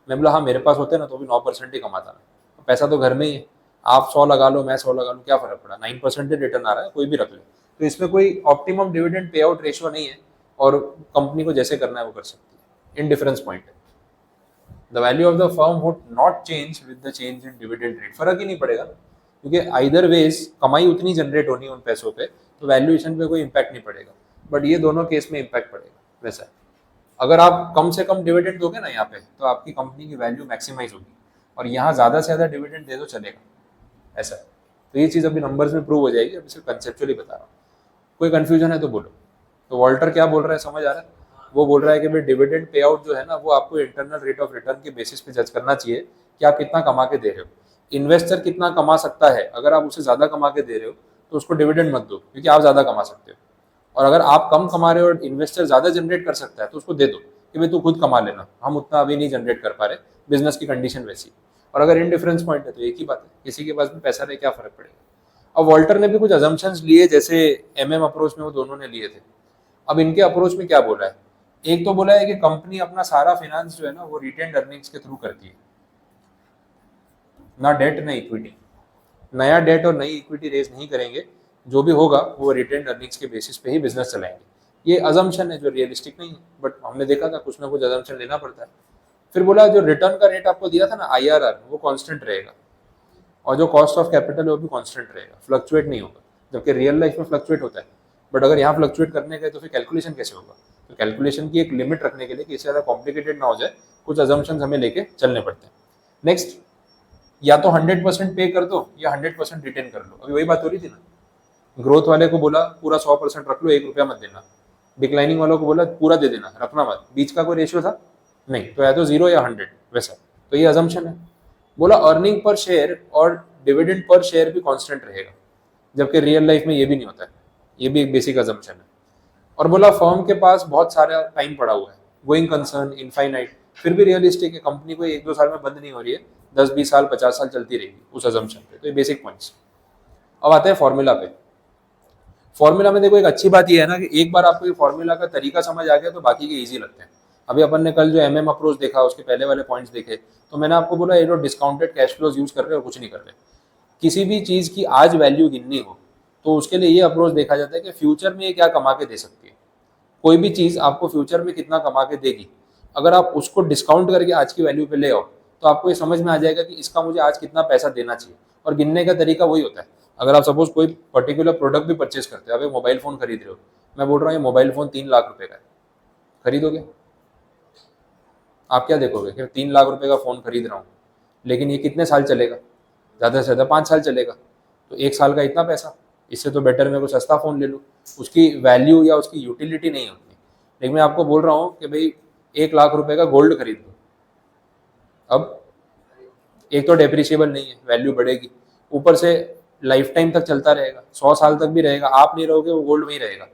[SPEAKER 1] मैं बोला हाँ, मेरे पास होते ना तो भी 9% ही कमाता मैं, पैसा तो घर में ही है। आप 100 लगा लो, मैं 100 लगा लूँ, क्या फर्क पड़ा? 9% ही रिटर्न आ रहा है, कोई भी रख ले। तो इसमें कोई optimum dividend pay out ratio नहीं है, और कंपनी को जैसे करना है वो कर सकती है। इनडिफरेंस पॉइंट है। The value of the firm would not change with the change in dividend rate. फर्क ही नहीं पड़ेगा, क्योंकि आइदर वेज कमाई उतनी जनरेट होनी है उन पैसों पे, तो वैल्यूएशन पे कोई इम्पैक्ट नहीं पड़ेगा। बट ये दोनों केस में इम्पैक्ट पड़ेगा। वैसा है, अगर आप कम से कम डिविडेंड दोगे ना यहाँ पे, तो आपकी कंपनी की वैल्यू मैक्सिमाइज होगी, और यहाँ ज़्यादा से ज़्यादा डिविडेंड दे दो चलेगा। ऐसा है। तो ये चीज़ अभी नंबर्स में प्रूव हो जाएगी, अभी सिर्फ कंसेप्चुअली बता रहा हूँ। कोई कन्फ्यूजन है तो बोलो। तो वॉल्टर क्या बोल रहा है, समझ आ रहा है? वो बोल रहा है कि भाई डिविडेंड पे आउट जो है ना, वो आपको इंटरनल रेट ऑफ रिटर्न के बेसिस पे जज करना चाहिए कि आप कितना कमा के दे रहे हो। इन्वेस्टर कितना कमा सकता है, अगर आप उसे ज़्यादा कमा के दे रहे हो तो उसको डिविडेंड मत दो, क्योंकि आप ज़्यादा कमा सकते हो। और अगर आप कम कमा रहे हो और इन्वेस्टर ज़्यादा जनरेट कर सकता है, तो उसको दे दो कि भाई तू खुद कमा लेना, हम उतना अभी नहीं जनरेट कर पा रहे, बिजनेस की कंडीशन वैसी। और अगर इनडिफरेंस पॉइंट है तो एक ही बात है, किसी के पास भी पैसा रहे, क्या फर्क पड़ेगा। अब वॉल्टर ने भी कुछ अजम्पशंस लिए, जैसे अप्रोच में वो दोनों ने लिए थे। अब इनके अप्रोच में क्या बोला है? एक तो बोला है कि कंपनी अपना सारा फाइनेंस जो है ना, वो रिटेन्ड अर्निंग्स के थ्रू करती है, ना डेट ना इक्विटी। नया डेट और नई इक्विटी रेज नहीं करेंगे, जो भी होगा वो रिटेन्ड अर्निंग्स के बेसिस पे ही बिजनेस चलाएंगे। ये अजम्पशन है जो रियलिस्टिक नहीं है, बट हमने देखा था कुछ ना कुछ अजम्पशन लेना पड़ता है। फिर बोला जो रिटर्न का रेट आपको दिया था ना, IRR, वो कांस्टेंट रहेगा, और जो कॉस्ट ऑफ कैपिटल है वो भी कांस्टेंट रहेगा, फ्लक्चुएट नहीं होगा। जबकि रियल लाइफ में फ्लक्चुएट होता है, बट अगर यहाँ फ्लक्चुएट करने गए तो फिर कैलकुलेशन कैसे होगा? तो कैलकुलेशन की एक लिमिट रखने के लिए कि इससे ज़्यादा कॉम्प्लिकेटेड ना हो जाए, कुछ अजम्पशंस हमें लेके चलने पड़ते हैं। नेक्स्ट, या तो 100% पे कर दो या 100% रिटेन कर लो। अभी वही बात हो रही थी ना, ग्रोथ वाले को बोला पूरा 100% रख लो, 1 रुपया मत देना। डिक्लाइनिंग वालों को बोला पूरा दे देना, रखना मत। बीच का कोई रेशियो था नहीं, तो या तो 0 या 100, वैसा। तो ये अजम्पशन है। बोला अर्निंग पर शेयर और डिविडेंड पर शेयर भी कांस्टेंट रहेगा, जबकि रियल लाइफ में ये भी नहीं होता है। ये भी एक बेसिक अजम्पशन है। और बोला फर्म के पास बहुत सारा टाइम पड़ा हुआ है, गोइंग कंसर्न इनफाइनाइट, फिर भी रियलिस्टिक है, कंपनी को 1-2 साल में बंद नहीं हो रही है, 10-20 साल 50 साल चलती रहेगी उस अजम्पशन पे। तो ये बेसिक पॉइंट्स। अब आते हैं फॉर्मूला पे। फॉर्मूला में देखो एक अच्छी बात ये है ना कि एक बार आपको ये फॉर्मूला का तरीका समझ आ गया तो बाकी के ईजी लगते हैं। अभी अपन ने कल जो अप्रोच देखा, उसके पहले वाले पॉइंट्स देखे, तो मैंने आपको बोला ये जो डिस्काउंटेड कैश फ्लोज यूज कर रहे हो, कुछ नहीं कर रहे। किसी भी चीज़ की आज वैल्यू गिननी हो तो उसके लिए ये अप्रोच देखा जाता है कि फ्यूचर में ये क्या कमा के दे सकती है। कोई भी चीज़ आपको फ्यूचर में कितना कमा के देगी, अगर आप उसको डिस्काउंट करके आज की वैल्यू पे ले आओ तो आपको ये समझ में आ जाएगा कि इसका मुझे आज कितना पैसा देना चाहिए। और गिनने का तरीका वही होता है। अगर आप सपोज कोई पर्टिकुलर प्रोडक्ट भी परचेज करते हो, आप एक मोबाइल फ़ोन खरीद रहे हो, मैं बोल रहा हूँ ये मोबाइल फ़ोन 3 लाख रुपए का है, खरीदोगे? आप क्या देखोगे कि 3 लाख रुपए का फ़ोन खरीद रहा हूँ, लेकिन ये कितने साल चलेगा? ज़्यादा से ज़्यादा 5 साल चलेगा, तो 1 साल का इतना पैसा, इससे तो बेटर मैं कोई सस्ता फ़ोन ले लूँ। उसकी वैल्यू या उसकी यूटिलिटी नहीं होती। लेकिन मैं आपको बोल रहा हूँ कि भाई 1 लाख रुपए का गोल्ड खरीद लो। अब एक तो डेप्रिशिएबल नहीं है, वैल्यू बढ़ेगी, ऊपर से लाइफ टाइम तक चलता रहेगा, 100 साल तक भी रहेगा। आप नहीं रहोगे, वो गोल्ड वहीं रहेगा,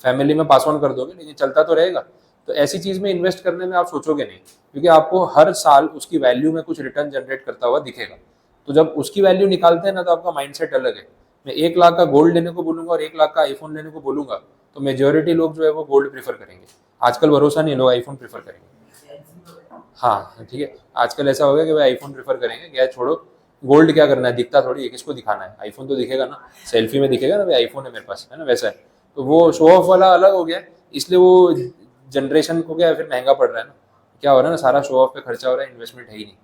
[SPEAKER 1] फैमिली में पास ऑन कर दोगे, लेकिन चलता तो रहेगा। तो ऐसी चीज़ में इन्वेस्ट करने में आप सोचोगे नहीं, क्योंकि आपको हर साल उसकी वैल्यू में कुछ रिटर्न जनरेट करता हुआ दिखेगा। तो जब उसकी वैल्यू निकालते हैं ना, तो आपका माइंडसेट अलग है। मैं 1 लाख का गोल्ड लेने को बोलूँगा और 1 लाख का आईफोन लेने को बोलूँगा, तो मेजोरिटी लोग जो है वो गोल्ड प्रीफर करेंगे। आजकल भरोसा नहीं, लोग आईफोन प्रीफर करेंगे। हाँ ठीक है, आजकल ऐसा हो गया कि भाई आईफोन प्रीफर करेंगे, क्या छोड़ो, गोल्ड क्या करना है, दिखता थोड़ी है, किसको दिखाना है, आईफोन तो दिखेगा ना, सेल्फी में दिखेगा ना भाई आईफोन है मेरे पास, है ना, वैसा है। तो वो शो ऑफ वाला अलग हो गया, इसलिए वो जनरेशन को क्या फिर महंगा पड़ रहा है ना। क्या हो रहा है ना, सारा शो ऑफ पे खर्चा हो रहा है, इन्वेस्टमेंट है ही नहीं।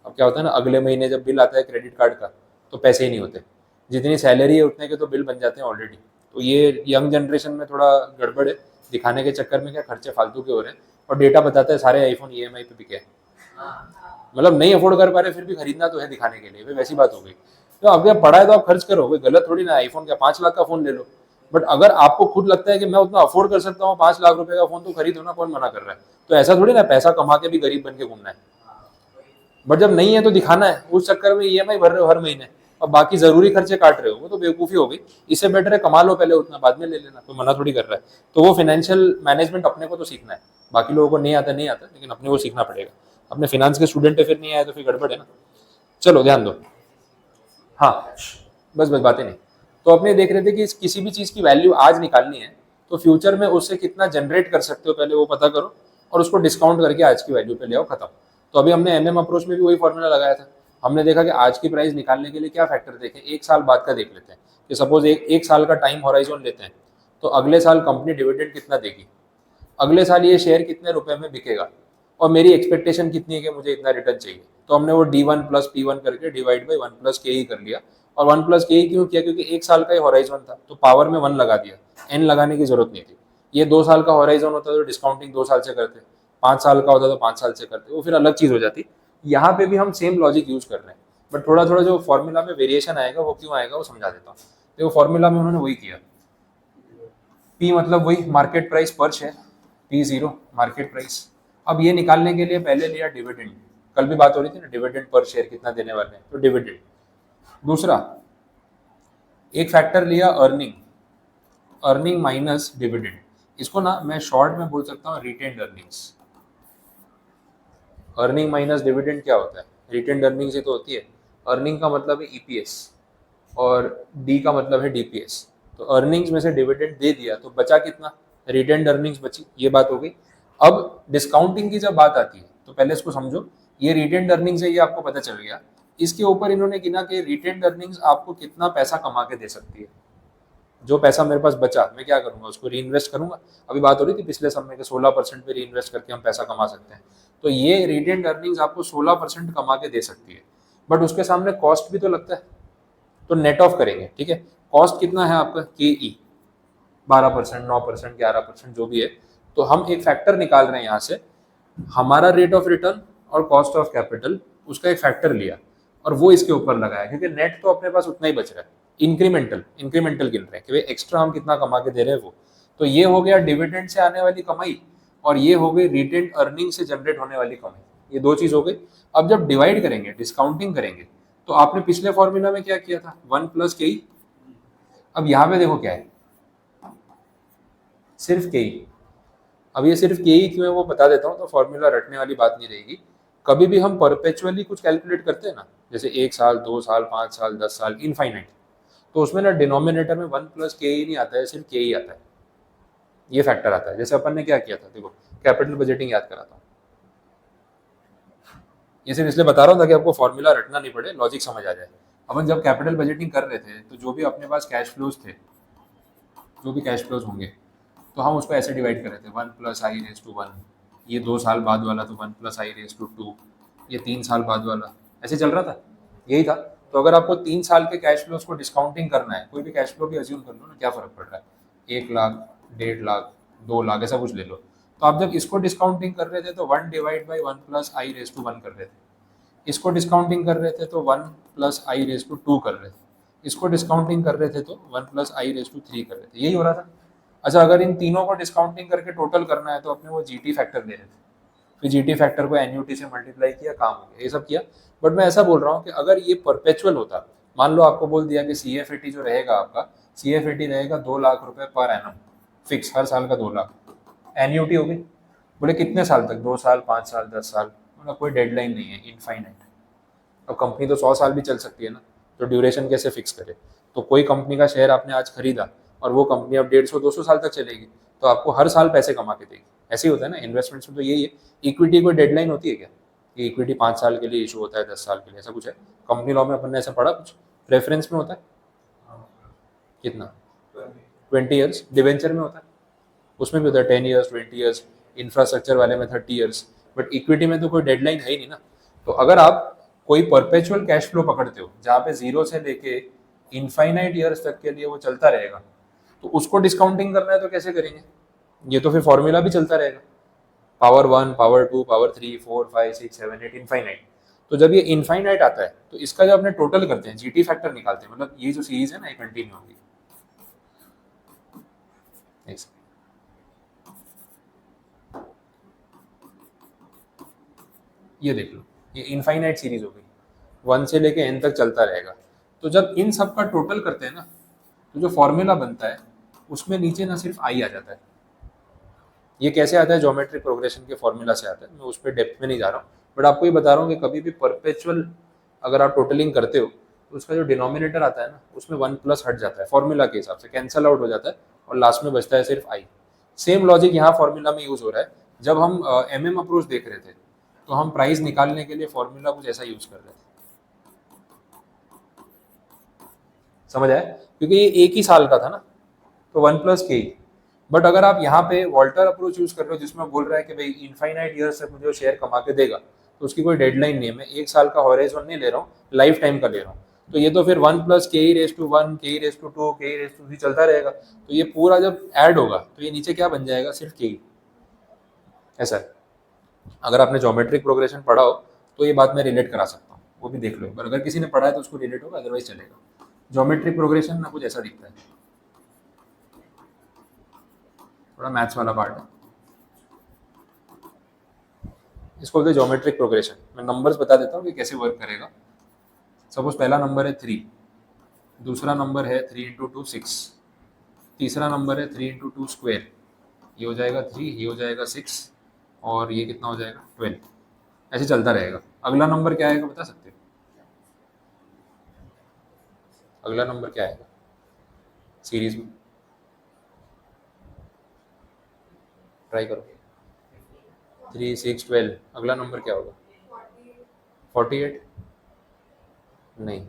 [SPEAKER 1] अब क्या होता है ना, अगले महीने जब बिल आता है क्रेडिट कार्ड का, तो पैसे ही नहीं होते, जितनी सैलरी है उतने के तो बिल बन जाते हैं ऑलरेडी। तो ये यंग जनरेशन में थोड़ा गड़बड़ है, दिखाने के चक्कर में क्या खर्चे फालतू के हो रहे हैं। और डेटा बताता है सारे आईफोन EMI पे बिके हैं। मतलब नहीं अफोर्ड कर पा रहे फिर भी खरीदना तो है दिखाने के लिए, वैसी बात हो गई। तो आपके पड़ा है तो आप खर्च करो, कोई गलत थोड़ी ना, आईफोन क्या 5 लाख का फोन ले लो। बट अगर आपको खुद लगता है कि मैं उतना अफोर्ड कर सकता हूँ 5 लाख रुपए का फोन, तो खरीदो ना, कौन मना कर रहा है। तो ऐसा थोड़ी ना पैसा कमा के भी गरीब बन के घूमना है। बट जब नहीं है तो दिखाना है, उस चक्कर में ईएमआई भर रहे हो हर महीने और बाकी जरूरी खर्चे काट रहे हो, वो तो बेवकूफी हो गई। इससे बेटर है कमा लो पहले उतना, बाद में ले लेना, कोई मना थोड़ी कर रहा है। तो वो फाइनेंशियल मैनेजमेंट अपने को तो सीखना है, बाकी लोगों को नहीं आता नहीं आता, लेकिन अपने को सीखना पड़ेगा। अपने फिनांस के स्टूडेंट है, फिर नहीं आए तो फिर गड़बड़ है ना। चलो ध्यान दो, हाँ बस बस बातें नहीं। तो अपने देख रहे थे कि किसी भी चीज़ की वैल्यू आज निकालनी है तो फ्यूचर में उससे कितना जनरेट कर सकते हो पहले वो पता करो, और उसको डिस्काउंट करके आज की वैल्यू पे ले आओ, खत्म। तो अभी हमने एमएम अप्रोच में भी वही फॉर्मूला लगाया था। हमने देखा कि आज की प्राइस निकालने के लिए क्या फैक्टर देखें, एक साल बाद का देख लेते हैं कि सपोज एक साल का टाइम हॉराइजन लेते हैं, तो अगले साल कंपनी डिविडेंड कितना देगी, अगले साल ये शेयर कितने रुपए में बिकेगा, और मेरी एक्सपेक्टेशन कितनी है कि मुझे इतना रिटर्न चाहिए। तो हमने वो D1 + P1 करके डिवाइड बाई 1 + KE कर लिया। और 1 + KE क्यों किया, क्योंकि एक साल का ही हॉराइजन था, तो पावर में 1 लगा दिया, n लगाने की जरूरत नहीं थी। ये 2 साल का हॉराइजन होता तो डिस्काउंटिंग 2 साल से करते, 5 साल का होता तो 5 साल से करते, वो फिर अलग चीज हो जाती। यहाँ पे भी हम सेम लॉजिक यूज कर रहे हैं, बट थोड़ा थोड़ा जो फॉर्मूला में वेरिएशन आएगा वो क्यों आएगा वो समझा देता हूँ। तो फॉर्मूला में उन्होंने वही किया, P मतलब वही मार्केट प्राइस पर शेयर, P0 मार्केट प्राइस। अब ये निकालने के लिए पहले लिया डिविडेंड, कल भी बात हो रही थी ना डिविडेंड पर शेयर कितना देने वाले हैं, तो डिविडेंड। दूसरा एक फैक्टर लिया अर्निंग, अर्निंग माइनस डिविडेंड। इसको ना मैं शॉर्ट में बोल सकता हूँ retained earnings. Earning minus dividend क्या होता है, रिटेन्ड अर्निंग्स ही तो होती है। अर्निंग का मतलब है ईपीएस और डी का मतलब है डीपीएस। तो अर्निंग्स में से डिविडेंड दे दिया तो बचा कितना, रिटेन्ड अर्निंग्स बची, ये बात हो गई। अब डिस्काउंटिंग की जब बात आती है तो पहले इसको समझो, ये रिटेन्ड अर्निंग्स है, ये आपको पता चल गया। इसके ऊपर इन्होंने गिना कि रिटेन्ड अर्निंग्स आपको कितना पैसा कमा के दे सकती है। जो पैसा मेरे पास बचा मैं क्या करूंगा, उसको री इन्वेस्ट करूंगा। अभी बात हो रही थी पिछले समय के 16% पे री इन्वेस्ट करके हम पैसा कमा सकते हैं। तो ये रिटेन्ड अर्निंग्स आपको 16% कमा के दे सकती है, बट उसके सामने कॉस्ट भी तो लगता है। तो नेट ऑफ करेंगे, ठीक है। कॉस्ट कितना है आपका, KE 12%, 9%, 11% जो भी है। तो हम एक फैक्टर निकाल रहे हैं यहाँ से, हमारा रेट ऑफ रिटर्न और कॉस्ट ऑफ कैपिटल, उसका एक फैक्टर लिया और वो इसके ऊपर लगाया, क्योंकि नेट तो अपने पास उतना ही बच रहा है। इंक्रीमेंटल इंक्रीमेंटल गिन रहे हैं कि भाई एक्स्ट्रा हम कितना कमा के दे रहे हैं वो। तो ये हो गया डिविडेंड से आने वाली कमाई, और ये हो गई रिटेन्ड अर्निंग से जनरेट होने वाली कमाई। ये दो चीज हो गई। अब जब डिवाइड करेंगे, डिस्काउंटिंग करेंगे, तो आपने पिछले फॉर्मूला में क्या किया था, 1 + KE। अब यहाँ पे देखो क्या है, सिर्फ KE। अब ये सिर्फ KE क्यों है वो बता देता हूँ, तो फॉर्मूला रटने वाली बात नहीं रहेगी। कभी भी हम परपेचुअली कुछ कैलकुलेट करते हैं ना, जैसे 1 साल, 2 साल, 5 साल, 10 साल, इनफाइनाइट, तो उसमें ना डिनोमिनेटर में 1 + KE नहीं आता है, सिर्फ KE आता है, ये फैक्टर आता है। जैसे अपन ने क्या किया था, देखो कैपिटल बजटिंग याद कराता हूँ। ये सिर्फ इसलिए बता रहा हूँ ताकि आपको फॉर्मूला रटना नहीं पड़े, लॉजिक समझ आ जाए। अपन जब कैपिटल बजटिंग कर रहे थे तो जो भी अपने पास कैश फ्लोज थे, जो भी कैश फ्लोज होंगे, तो हम उसको ऐसे डिवाइड कर रहे थे 1 + I⁻1। ये 2 साल बाद वाला तो 1 + I⁻2, ये 3 साल बाद वाला, ऐसे चल रहा था, यही था। तो अगर आपको 3 साल के कैश फ्लोज को डिस्काउंटिंग करना है, कोई भी कैश फ्लो भी अज्यूम कर लो ना, क्या फर्क पड़ रहा है, 1 लाख, 1.5 लाख, 2 लाख, ऐसा कुछ ले लो। तो आप जब इसको डिस्काउंटिंग कर रहे थे तो 1 / 1 + I⁻1 कर रहे थे, इसको डिस्काउंटिंग कर रहे थे तो 1 + I⁻2 कर रहे थे, इसको डिस्काउंटिंग कर रहे थे तो 1 + I⁻3 कर रहे थे, यही हो रहा था। अच्छा, अगर इन तीनों को डिस्काउंटिंग करके टोटल करना है तो अपने वो GT फैक्टर ले रहे थे, फिर GT फैक्टर को NUT से मल्टीप्लाई किया, काम हो गया, ये सब किया। बट मैं ऐसा बोल रहा हूँ कि अगर ये परपेचुअल होता, मान लो आपको बोल दिया कि CFAT जो रहेगा आपका, CFAT रहेगा 2 लाख रुपए पर एनम, फिक्स, हर साल का 2 लाख। NUT हो गई, बोले कितने साल तक, 2 साल, 5 साल, 10 साल, मतलब कोई डेडलाइन नहीं है, इनफाइनाइट। अब कंपनी तो 100 साल भी चल सकती है ना, तो ड्यूरेशन कैसे फिक्स करे। तो कोई कंपनी का शेयर आपने आज खरीदा और वो कंपनी अब 150-200 साल तक चलेगी, तो आपको हर साल पैसे कमा के देगी। ऐसे ही होता है ना इन्वेस्टमेंट्स में, तो यही है। इक्विटी कोई डेडलाइन होती है क्या, ये इक्विटी 5 साल के लिए इशू होता है, 10 साल के लिए, ऐसा कुछ है कंपनी लॉ में अपन ने ऐसा पढ़ा कुछ, प्रेफरेंस में होता है कितना, 20 ईयर्स, डिवेंचर में होता है उसमें भी होता है 10 ईयर्स, 20 ईयर्स, इंफ्रास्ट्रक्चर वाले में 30 ईयर्स, बट इक्विटी में तो कोई डेडलाइन है ही नहीं ना। तो अगर आप कोई परपेचुअल कैश फ्लो पकड़ते हो जहाँ पे 0 से लेके इनफाइनाइट ईयर्स तक के लिए वो चलता रहेगा, तो उसको डिस्काउंटिंग करना है तो कैसे करेंगे, ये तो फिर फॉर्मूला भी चलता रहेगा, पावर 1, पावर 2, पावर 3, 4, 5, 6, 7, 8, इनफाइनाइट। तो जब ये इनफाइनाइट आता है तो इसका जब अपने टोटल करते हैं जीटी फैक्टर निकालते हैं, मतलब ये जो सीरीज है ना ये कंटिन्यू होगी। ये देख लो, ये इनफाइनाइट सीरीज हो गई, 1 से लेके n तक चलता रहेगा। तो जब इन सब का टोटल करते हैं ना तो जो फॉर्मूला बनता है उसमें नीचे ना सिर्फ आई आ जाता है। ये कैसे आता है, ज्योमेट्रिक प्रोग्रेशन के फॉर्मूला से आता है, मैं उस पर डेप्थ में नहीं जा रहा हूँ, बट आपको ये बता रहा हूँ कि कभी भी परपेचुअल अगर आप टोटलिंग करते हो तो उसका जो डिनोमिनेटर आता है ना उसमें 1 प्लस हट जाता है, फॉर्मूला के हिसाब से कैंसल आउट हो जाता है और लास्ट में बचता है सिर्फ आई। सेम लॉजिक यहाँ फॉर्मूला में यूज हो रहा है। जब हम MM अप्रोच देख रहे थे तो हम प्राइस निकालने के लिए फॉर्मूला कुछ ऐसा यूज कर रहे थे, समझ आया, क्योंकि ये एक ही साल का था ना तो 1 प्लस के। बट अगर आप यहाँ पे वॉल्टर अप्रोच यूज कर रहे हो जिसमें बोल रहा है कि भाई इनफाइनाइट ईयर से मुझे शेयर कमा के देगा, तो उसकी कोई डेडलाइन नहीं है, मैं एक साल का हॉराइजन नहीं ले रहा हूँ, लाइफ टाइम का ले रहा हूँ, तो ये तो फिर 1 प्लस ke⁻1 ke⁻2 ke⁻3 चलता रहेगा। तो ये पूरा जब ऐड होगा तो ये नीचे क्या बन जाएगा, सिर्फ के। ऐसा है, अगर आपने ज्योमेट्रिक प्रोग्रेशन पढ़ा हो तो ये बात मैं रिलेट करा सकता हूँ, वो भी देख लो, पर अगर किसी ने पढ़ा है तो उसको रिलेट होगा, अदरवाइज चलेगा। ज्योमेट्रिक प्रोग्रेशन ना कुछ ऐसा दिखता है, थोड़ा मैथ्स वाला पार्ट है, इसको बोलते हैं ज्योमेट्रिक प्रोग्रेशन। मैं नंबर्स बता देता हूँ कि कैसे वर्क करेगा। सपोज पहला नंबर है 3, दूसरा नंबर है 3 इंटू 2 6, तीसरा नंबर है 3 इंटू 2 स्क्वेयर, ये हो जाएगा 3, ये हो जाएगा 6 और ये कितना हो जाएगा 12। ऐसे चलता रहेगा। अगला नंबर क्या आएगा बता सकते हो? अगला नंबर क्या आएगा सीरीज में, ट्राई करो। 3 6 12, अगला नंबर क्या होगा? 48 नहीं,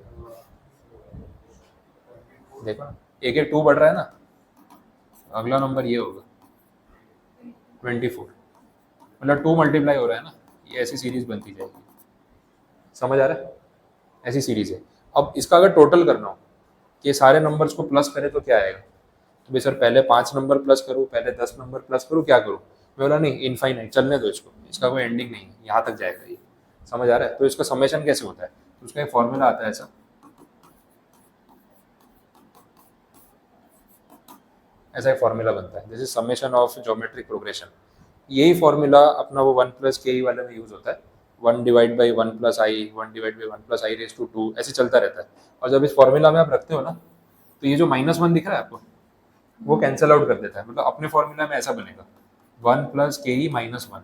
[SPEAKER 1] देखो एक एक 2 बढ़ रहा है ना, अगला नंबर ये होगा 24, मतलब 2 मल्टीप्लाई हो रहा है ना, ये ऐसी सीरीज बनती जाएगी। समझ आ रहा है? ऐसी सीरीज है। अब इसका अगर टोटल करना हो कि ये सारे नंबर्स को प्लस करे तो क्या आएगा, तो भाई सर पहले 5 नंबर प्लस करूँ, पहले 10 नंबर प्लस करूँ, क्या करूँ? मैं बोला नहीं, इनफाइनाइट चलने दो इसको, इसका कोई एंडिंग नहीं है, यहाँ तक जाएगा ये। समझ आ रहा है? तो इसका समेशन कैसे होता है, तो उसका एक फॉर्मूला आता है ऐसा, ऐसा एक फॉर्मूला बनता है जैसे समेशन ऑफ ज्योमेट्रिक प्रोग्रेशन। यही फॉर्मूला अपना वो 1 प्लस के वाले में यूज होता है, 1 divide by 1 plus I, 1 divide by 1 plus I raise to 2, ऐसे चलता रहता है। और जब इस फॉर्मूला में आप रखते हो ना तो ये जो -1 दिख रहा है आपको, वो कैंसिल आउट कर देता है, मतलब अपने फॉर्मूला में ऐसा बनेगा 1 प्लस के -1,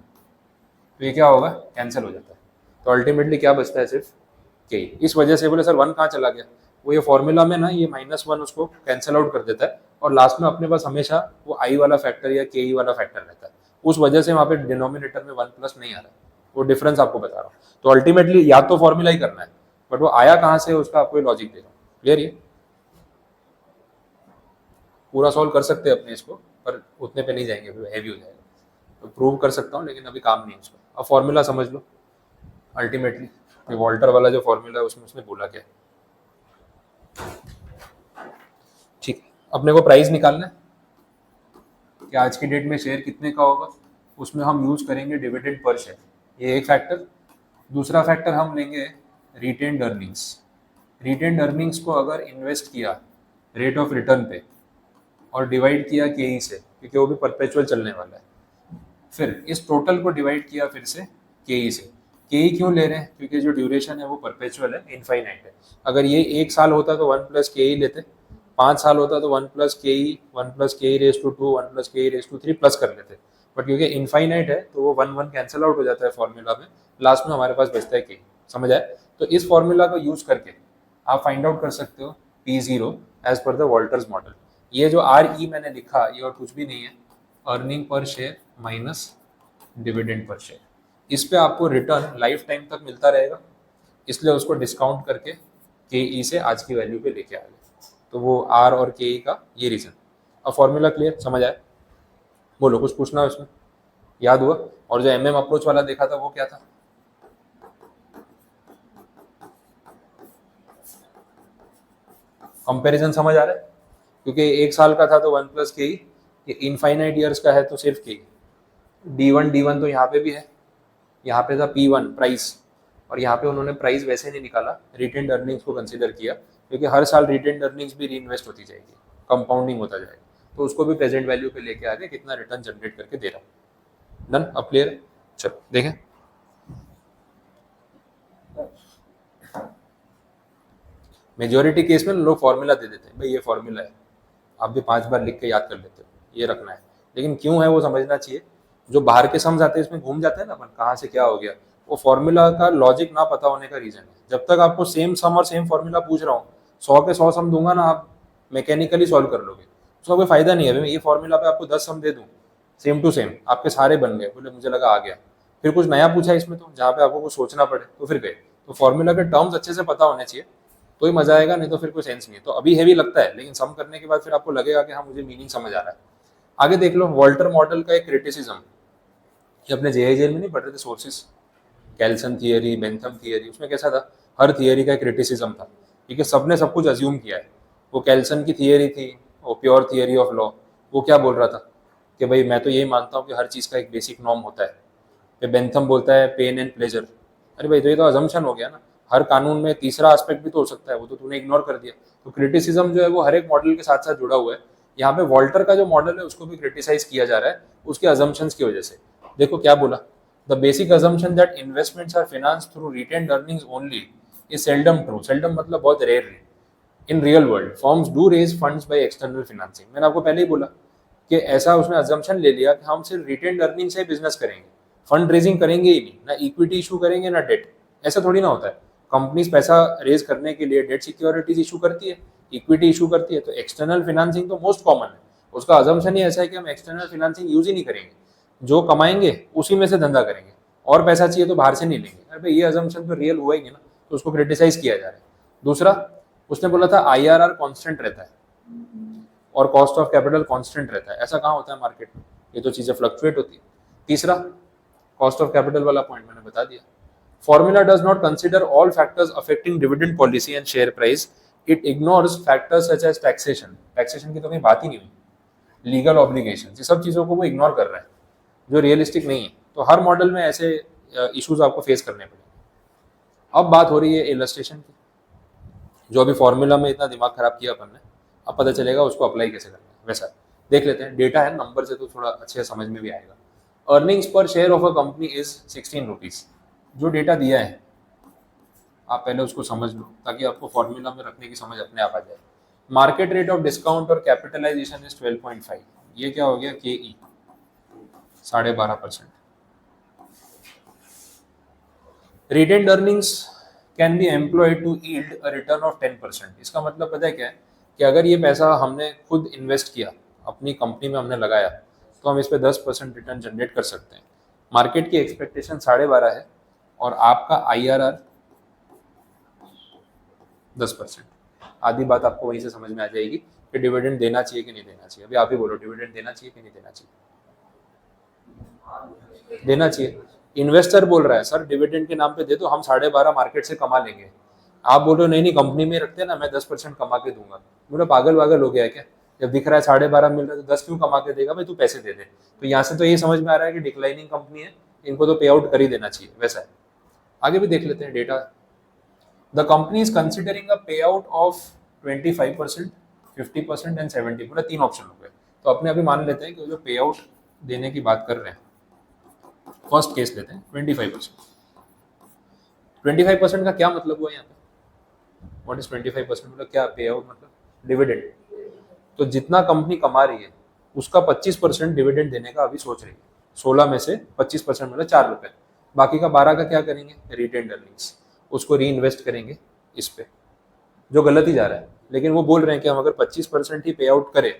[SPEAKER 1] तो ये क्या होगा, कैंसिल हो जाता है। तो अल्टीमेटली क्या बचता है, सिर्फ के। इस वजह से बोले सर 1 कहाँ चला गया, वो ये फॉर्मूला में ना ये -1 उसको कैंसिल आउट कर देता है और लास्ट में अपने पास हमेशा वो आई वाला फैक्टर या के वाला फैक्टर रहता है। उस वजह से वहाँ पे डिनोमिनेटर में 1 प्लस नहीं आ रहा है, वो डिफरेंस आपको बता रहा हूँ। तो अल्टीमेटली या तो फॉर्मूला ही करना है, बट वो आया कहाँ से उसका आपको लॉजिक दे रहा हूँ। क्लियर? ये पूरा सॉल्व कर सकते हैं अपने इसको, पर उतने पे नहीं जाएंगे, फिर हैवी हो जाएगा। तो प्रूव कर सकता हूँ लेकिन अभी काम नहीं है उसका। अब फॉर्मूला समझ लो। अल्टीमेटली वॉल्टर वाला जो फॉर्मूला है उसमें उसने बोला क्या, ठीक है। अपने को प्राइस निकालना है कि आज की डेट में शेयर कितने का होगा, उसमें हम यूज करेंगे डिविडेंड पर शेयर, ये एक फैक्टर। दूसरा फैक्टर हम लेंगे रिटेन्ड अर्निंग्स। रिटेन्ड अर्निंग्स को अगर इन्वेस्ट किया रेट ऑफ रिटर्न पे और डिवाइड किया के से, क्योंकि वो भी परपेचुअल चलने वाला है, फिर इस टोटल को डिवाइड किया फिर से के से। के क्यों ले रहे हैं, क्योंकि जो ड्यूरेशन है वो परपेचुअल है, इनफाइनाइट है। अगर ये 1 साल होता तो 1 प्लस के लेते, 5 साल होता तो 1 प्लस के 1 प्लस के रेज टू 2 1 प्लस के रेज टू 3 प्लस कर लेते। बट क्योंकि इनफाइनाइट है तो वो 1 1 कैंसिल आउट हो जाता है फॉर्मूला में, लास्ट में हमारे पास बचता है के। समझ आए? तो इस फॉर्मूला को यूज करके आप फाइंड आउट कर सकते हो P0 as per the Walter's model. ये जो RE मैंने लिखा ये और कुछ भी नहीं है, earning per share minus dividend per share. इस पे आपको रिटर्न लाइफ टाइम तक मिलता रहेगा, इसलिए उसको डिस्काउंट करके के से आज की वैल्यू पे लेके आ गए। तो वो R और के का ये रीजन। अब फॉर्मूला क्लियर, समझ आया? बोलो, कुछ पूछना है उसमें, याद हुआ? और जो MM अप्रोच वाला देखा था वो क्या था? कंपैरिजन समझ आ रहा है? क्योंकि 1 साल का था तो 1 प्लस के, ये इनफाइनाइट ईयर्स का है तो सिर्फ के। D1 तो यहाँ पे भी है, यहाँ पे था P1 प्राइस, और यहाँ पे उन्होंने प्राइस वैसे नहीं निकाला, रिटेन्ड अर्निंग्स को कंसिडर किया, क्योंकि हर साल रिटेन्ड अर्निंग्स भी री इन्वेस्ट होती जाएगी, कंपाउंडिंग होता जाएगा, तो उसको भी प्रेजेंट वैल्यू पे लेके आ गए कितना रिटर्न जनरेट करके दे रहा हूँ। डन, अब क्लियर? चलो देखें, मेजोरिटी केस में लोग फॉर्मूला दे देते हैं, भाई ये फॉर्मूला है, आप भी 5 बार लिख के याद कर लेते हो, ये रखना है, लेकिन क्यों है वो समझना चाहिए। जो बाहर के सम्स आते हैं इसमें घूम जाते हैं ना अपन, कहाँ से क्या हो गया, वो फॉर्मूला का लॉजिक ना पता होने का रीजन है। जब तक आपको सेम सम और सेम फॉर्मूला पूछ रहा हूँ, 100 के 100 सम दूंगा ना, आप मैकेनिकली सॉल्व कर लोगे, उसका कोई फायदा नहीं है। मैं ये फॉर्मूला पे आपको 10 सम दे दूँ सेम टू सेम, आपके सारे बन गए, बोले मुझे लगा आ गया, फिर कुछ नया पूछा इसमें तो जहाँ पे आपको कुछ सोचना पड़े तो फिर गए। तो फॉर्मूला के टर्म्स अच्छे से पता होने चाहिए, तो ही मजा आएगा, नहीं तो फिर कोई सेंस नहीं है। तो अभी हैवी लगता है, लेकिन सम करने के बाद फिर आपको लगेगा कि हाँ मुझे मीनिंग समझ आ रहा है। आगे देख लो, वॉल्टर मॉडल का एक क्रिटिसिज्म, ये अपने जेआईजेल में नहीं पढ़ रहे थे sources, Kelsen theory, Bentham theory, उसमें कैसा था, हर थियरी का एक क्रिटिसिज्म था, ठीक है, सबने सब कुछ अज्यूम किया है। वो कैल्सन की थियरी थी, वो प्योर थियरी ऑफ लॉ, वो क्या बोल रहा था कि भाई मैं तो यही मानता हूँ कि हर चीज़ का एक बेसिक नॉर्म होता है। फिर बेंथम बोलता है पेन एंड प्लेजर, अरे भाई तो ये तो अजम्पशन हो गया ना, हर कानून में तीसरा एस्पेक्ट भी तो हो सकता है, वो तो तूने इग्नोर कर दिया। तो क्रिटिसिज्म जो है वो हर एक मॉडल के साथ साथ जुड़ा हुआ है। यहाँ पे वॉल्टर का जो मॉडल है उसको भी क्रिटिसाइज किया जा रहा है उसके अजम्पशंस की वजह से। देखो क्या बोला, the basic assumption that investments are financed through retained earnings only is seldom true, seldom मतलब बहुत rarely, in real world firms do raise funds by external financing. मैंने आपको पहले ही बोला कि ऐसा उसने अजम्पशन ले लिया कि हम सिर्फ रिटेन्ड अर्निंग से बिजनेस करेंगे, फंड रेजिंग करेंगे ही नहीं, ना इक्विटी इशू करेंगे ना डेट। ऐसा थोड़ी ना होता है, कंपनीज पैसा रेज करने के लिए डेट सिक्योरिटीज इशू करती है, इक्विटी इशू करती है, तो एक्सटर्नल फाइनेंसिंग तो मोस्ट कॉमन है। उसका अजम्पशन ही ऐसा है कि हम एक्सटर्नल फाइनेंसिंग यूज ही नहीं करेंगे, जो कमाएंगे उसी में से धंधा करेंगे, और पैसा चाहिए तो बाहर से नहीं लेंगे। अरे भाई ये अजम्पशन तो रियल हुआ ही नहीं ना, तो उसको क्रिटिसाइज किया जा रहा है। दूसरा, उसने बोला था IRR कांस्टेंट रहता है और कॉस्ट ऑफ कैपिटल कांस्टेंट रहता है, ऐसा कहाँ होता है मार्केट में, ये तो चीजें फ्लक्चुएट होती है। तीसरा, कॉस्ट ऑफ कैपिटल वाला पॉइंट मैंने बता दिया। Formula does not consider all factors affecting dividend policy and share price, it ignores factors such as taxation, taxation की तो कहीं बात ही नहीं हुई, लीगल ऑब्लिगेशन, ये सब चीज़ों को वो इग्नोर कर रहा है जो रियलिस्टिक नहीं है। तो हर मॉडल में ऐसे इश्यूज आपको फेस करने पड़ेंगे। अब बात हो रही है इलस्ट्रेशन की, जो अभी फॉर्मूला में इतना दिमाग खराब किया अपन ने, अब पता चलेगा उसको अप्लाई कैसे करना है। वैसा देख लेते हैं, डेटा है नंबर से तो थोड़ा अच्छे समझ में भी आएगा। अर्निंग्स पर share of a company is 16 rupees, जो डेटा दिया है आप पहले उसको समझ लो ताकि आपको फॉर्मूला में रखने की समझ अपने आप आ जाए। मार्केट रेट ऑफ डिस्काउंट और कैपिटलाइजेशन इज 12.5, ये क्या हो गया, KE 12.5%। Retained earnings can be employed to yield a return of 10%। इसका मतलब पता है क्या है कि अगर ये पैसा हमने खुद इन्वेस्ट किया, अपनी कंपनी में हमने लगाया, तो हम इस पे 10% रिटर्न जनरेट कर सकते हैं। मार्केट की एक्सपेक्टेशन 12.5 है और आपका IRR 10%। आधी बात आपको वहीं से समझ में आ जाएगी कि डिविडेंड देना चाहिए कि नहीं देना चाहिए। अभी आप ही बोलो, डिविडेंड देना चाहिए कि नहीं देना चाहिए? देना चाहिए। इन्वेस्टर बोल रहा है सर डिविडेंड के नाम पे दे दो, हम 12.5 मार्केट से कमा लेंगे। आप बोल रहे हो नहीं नहीं कंपनी में रखते हैं ना, मैं 10% कमा के दूंगा। बोले पागल वागल हो गया है क्या, जब दिख रहा है 12.5 मिल रहा है तो 10 क्यों कमा के देगा भाई, तू पैसे दे दे। तो यहाँ से तो ये समझ में आ रहा है कि डिक्लाइनिंग कंपनी है, इनको तो पे आउट कर ही देना चाहिए, वैसा है। आगे भी देख लेते हैं data. The company is considering a पे आउट ऑफ 25%, 50% एंड 70, पूरा 3 ऑप्शन हो गए। तो अपने अभी मान लेते हैं कि जो पे आउट देने की बात कर रहे हैं, फर्स्ट केस लेते हैं 25%। 25% का क्या मतलब हुआ यहाँ पे, व्हाट इज 25%, मतलब क्या पे आउट, मतलब डिविडेंड। तो जितना कंपनी कमा रही है उसका 25% डिविडेंड देने का अभी सोच रही है। 16 में से 25% मतलब 4 रुपए, बाकी का 12 का क्या करेंगे, रिटेन्ड अर्निंग्स, उसको री इन्वेस्ट करेंगे इस पे, जो गलत ही जा रहा है। लेकिन वो बोल रहे हैं कि हम अगर 25% ही पे आउट करें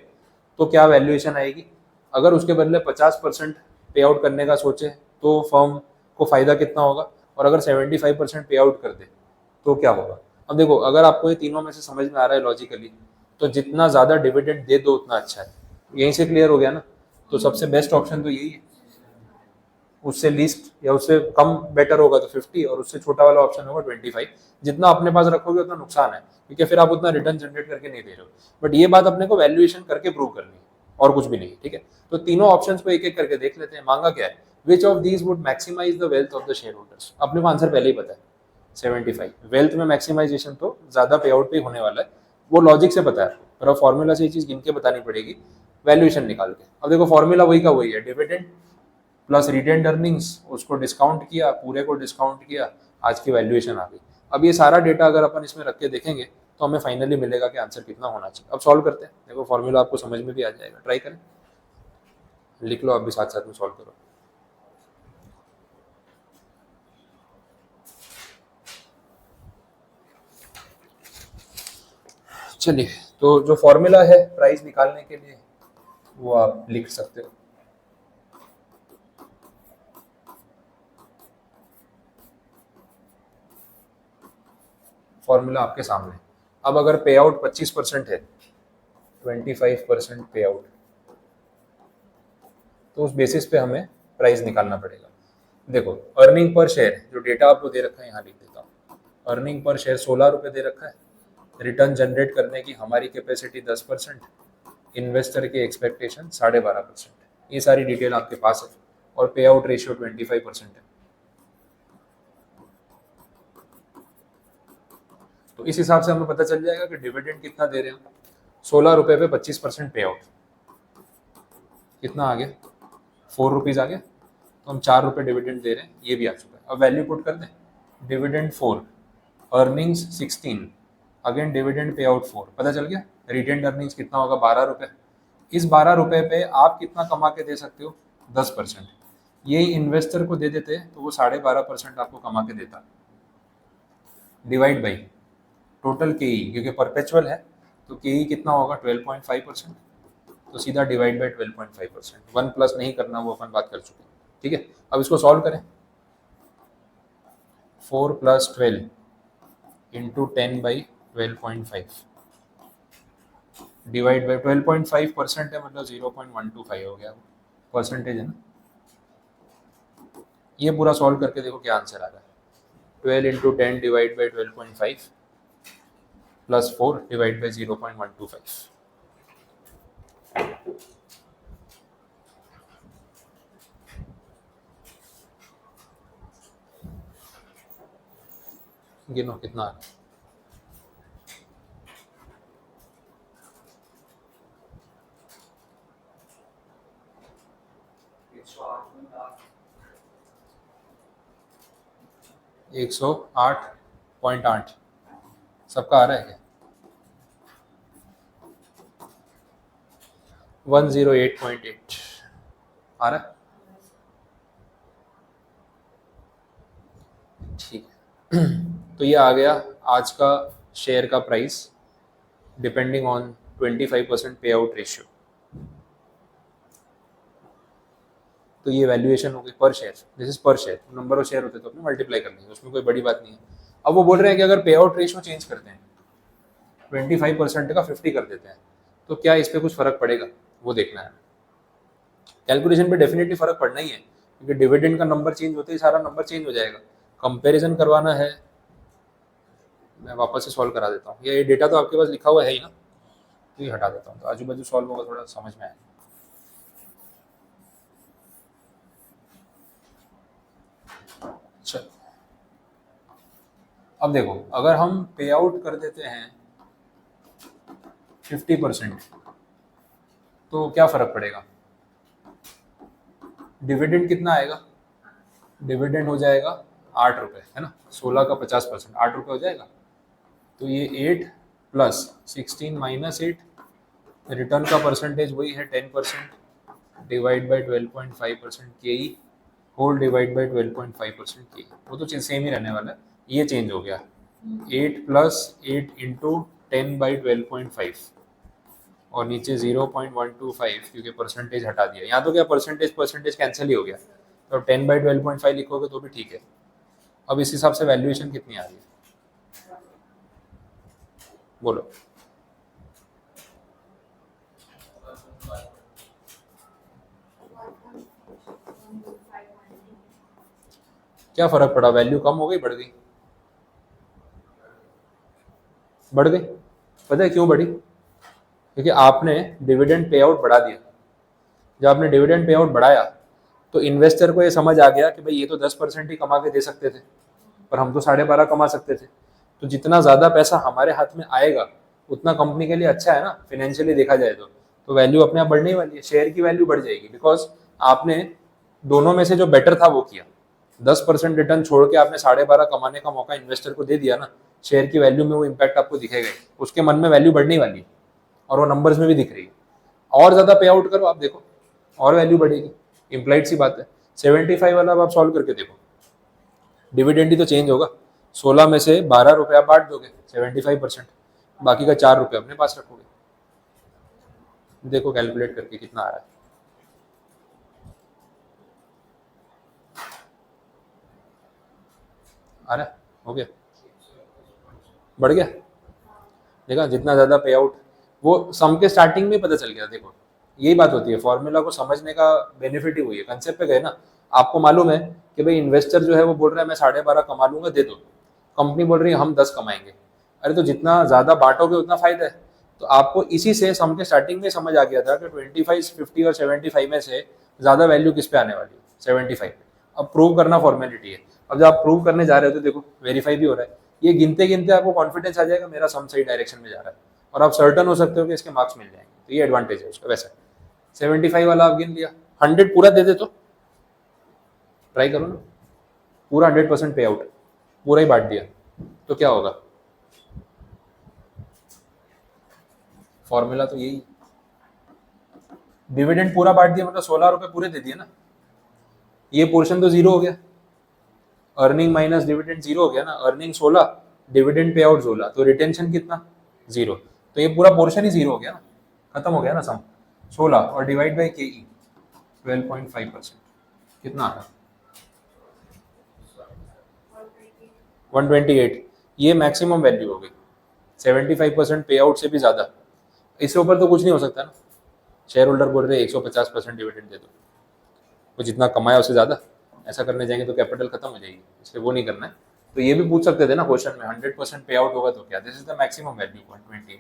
[SPEAKER 1] तो क्या वैल्यूएशन आएगी। अगर उसके बदले 50% पे आउट करने का सोचे तो फर्म को फायदा कितना होगा, और अगर 75% पे आउट कर दे तो क्या होगा। अब देखो, अगर आपको ये तीनों में से समझ में आ रहा है लॉजिकली, तो जितना ज़्यादा डिविडेंड दे दो उतना अच्छा है। यहीं से क्लियर हो गया ना। तो सबसे बेस्ट ऑप्शन तो यही है, उससे लीस्ट या उससे कम बेटर होगा तो 50, और उससे छोटा वाला ऑप्शन होगा 25। जितना अपने पास रखोगे उतना नुकसान है, क्योंकि फिर आप उतना रिटर्न जनरेट करके नहीं दे रहे हो। बट ये बात अपने को वैल्यूएशन करके प्रूव करनी है, और कुछ भी नहीं, ठीक है। तो तीनों ऑप्शंस को एक एक करके देख लेते हैं। मांगा क्या है, which of these would maximise the wealth of the share holders. अपने को आंसर पहले ही पता है, 75। वेल्थ में मैक्सिमाइजेशन तो ज़्यादा पे आउट पे होने वाला है, वो लॉजिक से पता है, पर अब फॉर्मूला से ये चीज़ गिन के बतानी पड़ेगी वैल्यूएशन निकाल के। अब देखो फॉर्मूला वही का वही है, डिविडेंड प्लस रिटेन्ड अर्निंग्स, उसको डिस्काउंट किया, पूरे को डिस्काउंट किया, आज की वैल्यूएशन आ गई। अब ये सारा डेटा अगर अपन इसमें रख के देखेंगे तो हमें फाइनली मिलेगा कि आंसर कितना होना चाहिए। अब सॉल्व करते हैं, देखो फॉर्मूला आपको समझ में भी आ जाएगा, ट्राई करें, लिख लो आप भी साथ साथ में सॉल्व करो। चलिए, तो जो फॉर्मूला है प्राइस निकालने के लिए वो आप लिख सकते हो। फॉर्मूला आपके सामने। अब अगर पे आउट 25% है, 25% पे आउट, तो उस बेसिस पे हमें प्राइस निकालना पड़ेगा। देखो अर्निंग पर शेयर, जो डेटा आपको दे रखा है यहाँ लिख देता हूँ, अर्निंग पर शेयर 16 रुपये दे रखा है, रिटर्न जनरेट करने की हमारी कैपेसिटी 10%, इन्वेस्टर की एक्सपेक्टेशन 12.5%, ये सारी डिटेल आपके पास है, और पे आउट रेशियो 25% है। तो इस हिसाब से हमें पता चल जाएगा कि डिविडेंड कितना दे रहे हैं। 16 रुपये पे 25% पे आउट, कितना आ गया, 4 रुपीज़ आ गया, तो हम 4 रुपये डिविडेंड दे रहे हैं, ये भी आ चुका है। अब वैल्यू पुट कर दें, dividend 4, earnings 16, again dividend pay out 4, पता चल गया। रिटेन्ड अर्निंग्स कितना होगा, 12 रुपये। इस 12 रुपये पे आप कितना कमा के दे सकते हो, 10%। यही इन्वेस्टर को दे देते तो वो 12.5% आपको कमा के देता, डिवाइड बाई टोटल के ई, क्योंकि परपेचुअल है तो के ई कितना होगा, 12.5%, तो सीधा डिवाइड बाई 12.5%। 1 प्लस नहीं करना, वो अपन बात कर चुके हैं, ठीक है। अब इसको सॉल्व करें, 4 + 12 इंटू 10 बाई 12.5 डिवाइड बाई 12.5% है, मतलब 0.125 हो गया, परसेंटेज है ना। ये पूरा सॉल्व करके देखो क्या आंसर आ रहा है, 12 into 10 divide by 12.5 plus 4 divide by 0.125। गिनो कितना आ रहा है,
[SPEAKER 3] में
[SPEAKER 1] 108.8 सबका आ रहा है क्या, 108.8 आ रहा है, ठीक है। तो ये आ गया आज का शेयर का प्राइस, डिपेंडिंग ऑन 25% पे आउट रेशियो। तो ये वैल्यूएशन हो गई पर शेयर, दिस इज पर शेयर, नंबर ऑफ शेयर होते तो अपने मल्टीप्लाई कर लेंगे, उसमें कोई बड़ी बात नहीं है। अब वो बोल रहे हैं कि अगर पे आउट रेशियो चेंज करते हैं, 25% का 50 कर देते हैं, तो क्या इस पर कुछ फर्क पड़ेगा, वो देखना है। कैलकुलेशन पे डेफिनेटली फर्क पड़ना ही है, क्योंकि डिविडेंड का नंबर चेंज होते ही सारा नंबर चेंज हो जाएगा। कंपैरिजन करवाना है, मैं वापस से सॉल्व करा देता हूँ, ये डेटा तो आपके पास लिखा हुआ है ही ना, तो ये हटा देता हूँ, तो आजू बाजू सॉल्व होगा, थोड़ा समझ में आए। चलो अब देखो, अगर हम पे आउट कर देते हैं 50%, तो क्या फर्क पड़ेगा, डिविडेंड कितना आएगा, डिविडेंड हो जाएगा 8 रुपये, है ना, 16 का 50%, 8 रुपये हो जाएगा। तो ये 8 + 16 - 8, रिटर्न का परसेंटेज वही है 10%, डिवाइड बाई 12.5% के ई, होल डिवाइड बाई 12.5% के ई, वो तो सेम ही रहने वाला है, ये चेंज हो गया। 8 + 8 इंटू 10 बाई 12.5 और नीचे 0.125, क्योंकि परसेंटेज हटा दिया, यहाँ तो क्या परसेंटेज कैंसिल ही हो गया, तो 10 बाई 12.5 लिखोगे तो भी ठीक है। अब इस हिसाब से वैल्यूएशन कितनी आ रही है, बोलो। क्या फर्क पड़ा, वैल्यू कम हो गई, बढ़ गई, बढ़ गई। पता है क्यों बढ़ी, क्योंकि आपने डिविडेंड पे आउट बढ़ा दिया। जब आपने डिविडेंड पे आउट बढ़ाया तो इन्वेस्टर को ये समझ आ गया कि भाई ये तो 10% ही कमा के दे सकते थे, पर हम तो 12.5 कमा सकते थे। तो जितना ज़्यादा पैसा हमारे हाथ में आएगा उतना कंपनी के लिए अच्छा है ना, फाइनेंशियली देखा जाए तो वैल्यू अपने आप बढ़ने ही वाली है, शेयर की वैल्यू बढ़ जाएगी, बिकॉज आपने दोनों में से जो बेटर था वो किया। 10% रिटर्न छोड़ के आपने 12.5 कमाने का मौका इन्वेस्टर को दे दिया ना, शेयर की वैल्यू में वो इम्पैक्ट आपको दिखेगा ही, उसके मन में वैल्यू बढ़ने वाली है और वो नंबर्स में भी दिख रही है। और ज़्यादा पे आउट करो आप, देखो और वैल्यू बढ़ेगी, इम्प्लाइड सी बात है। 75 वाला अब आप सॉल्व करके देखो, डिविडेंड ही तो चेंज होगा, 16 में से 12 रुपये आप बांट दोगे 75%, बाकी का 4 रुपये अपने पास रखोगे। देखो कैलकुलेट करके कितना आ रहा है। आ रहा है, हो गया, बढ़ गया। देखा, जितना ज़्यादा पे आउट, वो सम के स्टार्टिंग में पता चल गया। देखो यही बात होती है, फॉर्मूला को समझने का बेनिफिट ही हुई है। कंसेप्ट पे गए ना, आपको मालूम है कि भाई इन्वेस्टर जो है वो बोल रहा है मैं 12.5 कमा लूंगा, दे दो। कंपनी बोल रही है हम 10 कमाएंगे। अरे तो जितना ज़्यादा बांटोगे उतना फायदा है। तो आपको इसी से सम के स्टार्टिंग में समझ आ गया था कि 25, 50 और 75 में से ज़्यादा वैल्यू किस पे आने वाली है, 75 पे। अब प्रूव करना फॉर्मेलिटी है। अब जब आप प्रूव करने जा रहे हो तो देखो वेरीफाई भी हो रहा है। ये गिनते गिनते आपको कॉन्फिडेंस आ जाएगा मेरा सम सही डायरेक्शन में जा रहा है, और आप सर्टन हो सकते हो कि इसके मार्क्स मिल जाएंगे। तो ये एडवांटेज है उसका। वैसे 75 वाला आप गिन लिया, 100 पूरा दे दे तो ट्राई करो ना, पूरा 100% पे आउट, पूरा ही बांट दिया तो क्या होगा। फॉर्मूला तो यही, डिविडेंड पूरा बांट दिया मतलब 16 रुपए पूरे दे दिए ना, ये पोर्शन तो जीरो हो गया, अर्निंग माइनस डिविडेंड जीरो हो गया ना। अर्निंग 16, डिविडेंड पे आउट 16, तो रिटेंशन कितना, जीरो। तो ये पूरा पोर्शन ही जीरो हो गया ना, खत्म हो गया ना सम। 16 और डिवाइड बाई के ई 12.5%, कितना आ रहा है 128। ये मैक्सिमम वैल्यू हो गई, 75% पे आउट से भी ज़्यादा। इससे ऊपर तो कुछ नहीं हो सकता ना। शेयर होल्डर बोल रहे हैं 150% डिविडेंड दे दो, वो जितना कमाया उससे ज़्यादा। ऐसा करने जाएंगे तो कैपिटल खत्म हो जाएगी, इसलिए वो नहीं करना है। तो ये भी पूछ सकते थे ना क्वेश्चन में, 100% पे आउट होगा तो क्या, this is the maximum value 128।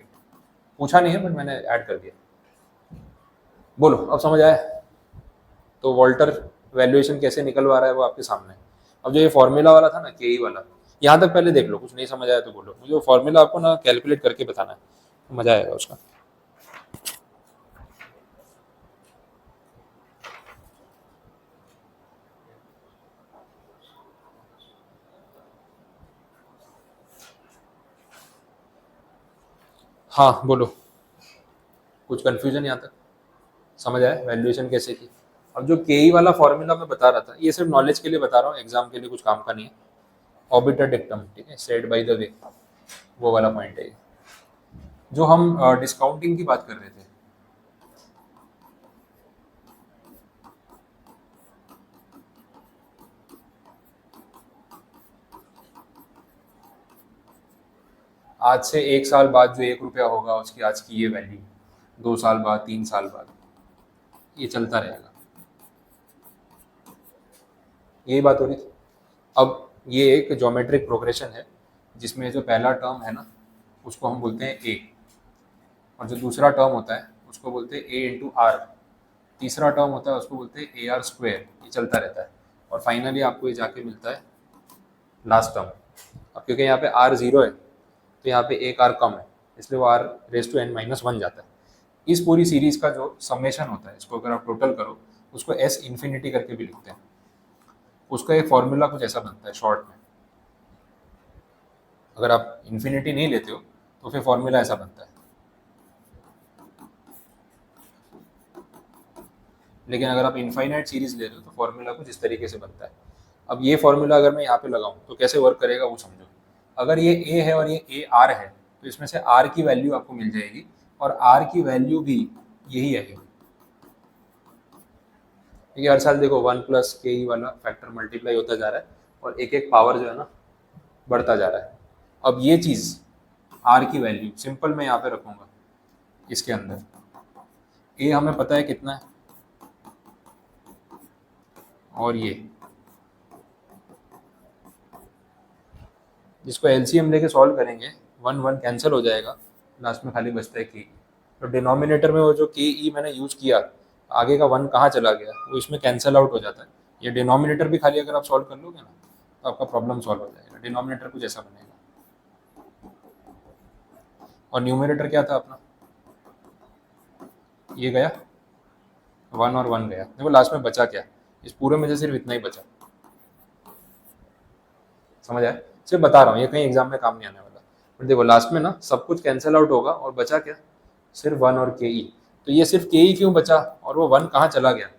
[SPEAKER 1] पूछा नहीं है बट मैंने ऐड कर दिया। बोलो अब समझ आया। तो वॉल्टर वैल्यूएशन कैसे निकलवा रहा है वो आपके सामने है। अब जो ये फॉर्मूला वाला था ना, के ई वाला, यहाँ तक पहले देख लो, कुछ नहीं समझ आया तो बोलो। मुझे वो फॉर्मूला आपको ना कैलकुलेट करके बताना है, तो मज़ा आएगा उसका। हाँ बोलो, कुछ कन्फ्यूजन यहाँ तक समझ आया वैल्यूएशन कैसे की। अब जो के ई वाला फॉर्मूला मैं बता रहा था, ये सिर्फ नॉलेज के लिए बता रहा हूँ, एग्जाम के लिए कुछ काम का नहीं है। ऑर्बिटर डिक्टम, ठीक है, सेड बाय द वे, वो वाला पॉइंट है ये। जो हम डिस्काउंटिंग की बात कर रहे थे, आज से 1 साल बाद जो 1 रुपया होगा उसकी आज की ये वैल्यू, 2 साल बाद, 3 साल बाद, ये चलता रहेगा। यही बात हो रही थी। अब ये एक ज्योमेट्रिक प्रोग्रेशन है जिसमें जो पहला टर्म है ना उसको हम बोलते हैं ए, और जो दूसरा टर्म होता है उसको बोलते हैं ए इंटू आर, तीसरा टर्म होता है उसको बोलते हैं ए आर स्क्वेयर। ये चलता रहता है और फाइनली आपको ये जाके मिलता है लास्ट टर्म। अब क्योंकि यहाँ पे आर जीरो है तो यहाँ पे एक आर कम है, इसलिए वो आर रेस टू n-1 जाता है। इस पूरी सीरीज का जो समेशन होता है, इसको अगर आप टोटल करो उसको एस इन्फिनिटी करके भी लिखते हैं। उसका एक फॉर्मूला कुछ ऐसा बनता है शॉर्ट में। अगर आप इन्फिनिटी नहीं लेते हो तो फिर फॉर्मूला ऐसा बनता है, लेकिन अगर आप इनफाइनाइट सीरीज ले रहे हो तो फॉर्मूला कुछ इस तरीके से बनता है। अब ये फॉर्मूला अगर मैं यहाँ पे लगाऊं तो कैसे वर्क करेगा वो समझो। अगर ये ए है और ये ए आर है तो इसमें से आर की वैल्यू आपको मिल जाएगी, और आर की वैल्यू भी यही आएगी। क्योंकि हर साल देखो 1 प्लस के ई वाला फैक्टर मल्टीप्लाई होता जा रहा है और एक एक पावर जो है ना बढ़ता जा रहा है। अब ये चीज़ आर की वैल्यू सिंपल मैं यहाँ पे रखूँगा, इसके अंदर ए हमें पता है कितना है, और ये जिसको एलसीएम लेके सॉल्व करेंगे 1 1 कैंसिल हो जाएगा, लास्ट में खाली बचता है के। तो डिनोमिनेटर में वो जो के ई मैंने यूज़ किया, आगे का 1 कहाँ चला गया, वो इसमें कैंसिल आउट हो जाता है। ये डिनोमिनेटर भी खाली अगर आप सॉल्व कर लोगे ना तो आपका प्रॉब्लम सॉल्व हो जाएगा। जाएगा, डिनोमिनेटर कुछ ऐसा बनेगा। और न्यूमरेटर क्या था अपना, ये गया 1 और 1 गया। देखो लास्ट में बचा क्या, इस पूरे में से सिर्फ इतना ही बचा। समझ आया, सिर्फ बता रहा हूँ, ये कहीं एग्जाम में काम नहीं आने वाला। बट देखो लास्ट में ना सब कुछ कैंसिल आउट होगा और बचा क्या, सिर्फ 1 और के ई। तो ये सिर्फ के ई क्यों बचा और वो 1 कहाँ चला गया,